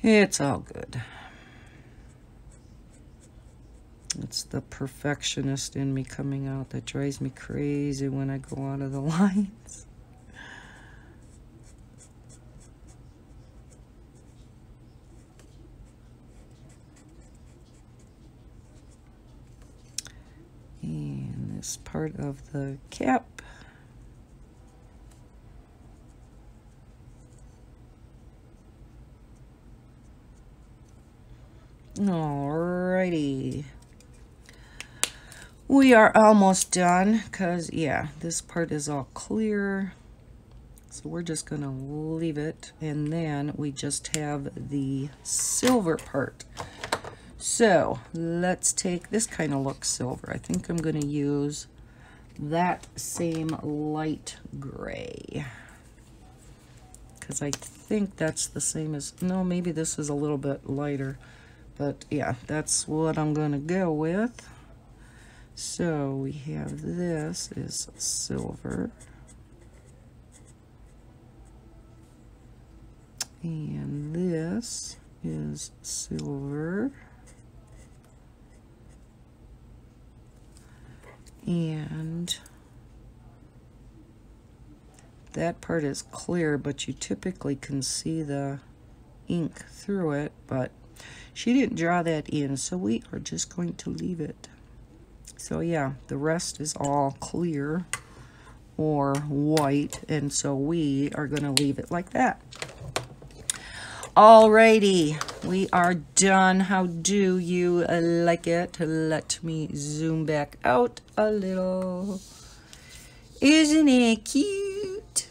Speaker 1: It's all good. It's the perfectionist in me coming out that drives me crazy when I go out of the lines. And this part of the cap. Alrighty. We are almost done because, yeah, this part is all clear. So we're just going to leave it. And then we just have the silver part. So let's take, this kind of looks silver. I think I'm going to use that same light gray. Because I think that's the same as, no, maybe this is a little bit lighter. But yeah, that's what I'm going to go with. So we have this is silver. And this is silver. And that part is clear, but you typically can see the ink through it, but she didn't draw that in, so we are just going to leave it. So yeah, the rest is all clear or white, and so we are going to leave it like that. Alrighty, we are done. How do you like it? Let me zoom back out a little. Isn't it cute?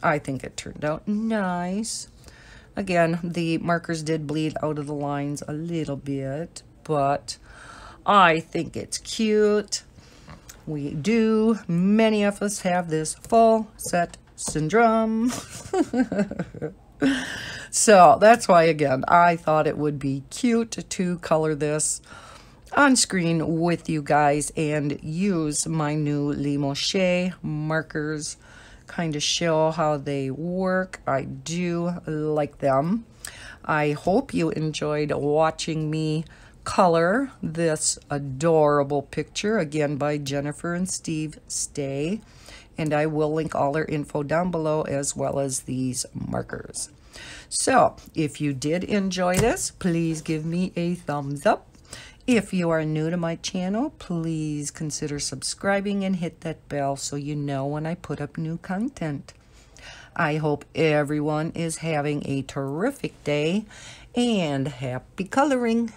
Speaker 1: I think it turned out nice. Again, the markers did bleed out of the lines a little bit, but I think it's cute. We do. Many of us have this full set syndrome. So that's why, again, I thought it would be cute to color this on screen with you guys and use my new Limouche markers, kind of show how they work. I do like them. I hope you enjoyed watching me color this adorable picture, again by Jennifer and Steve Stay. And I will link all their info down below, as well as these markers. So if you did enjoy this, please give me a thumbs up. If you are new to my channel, please consider subscribing and hit that bell so you know when I put up new content. I hope everyone is having a terrific day and happy coloring.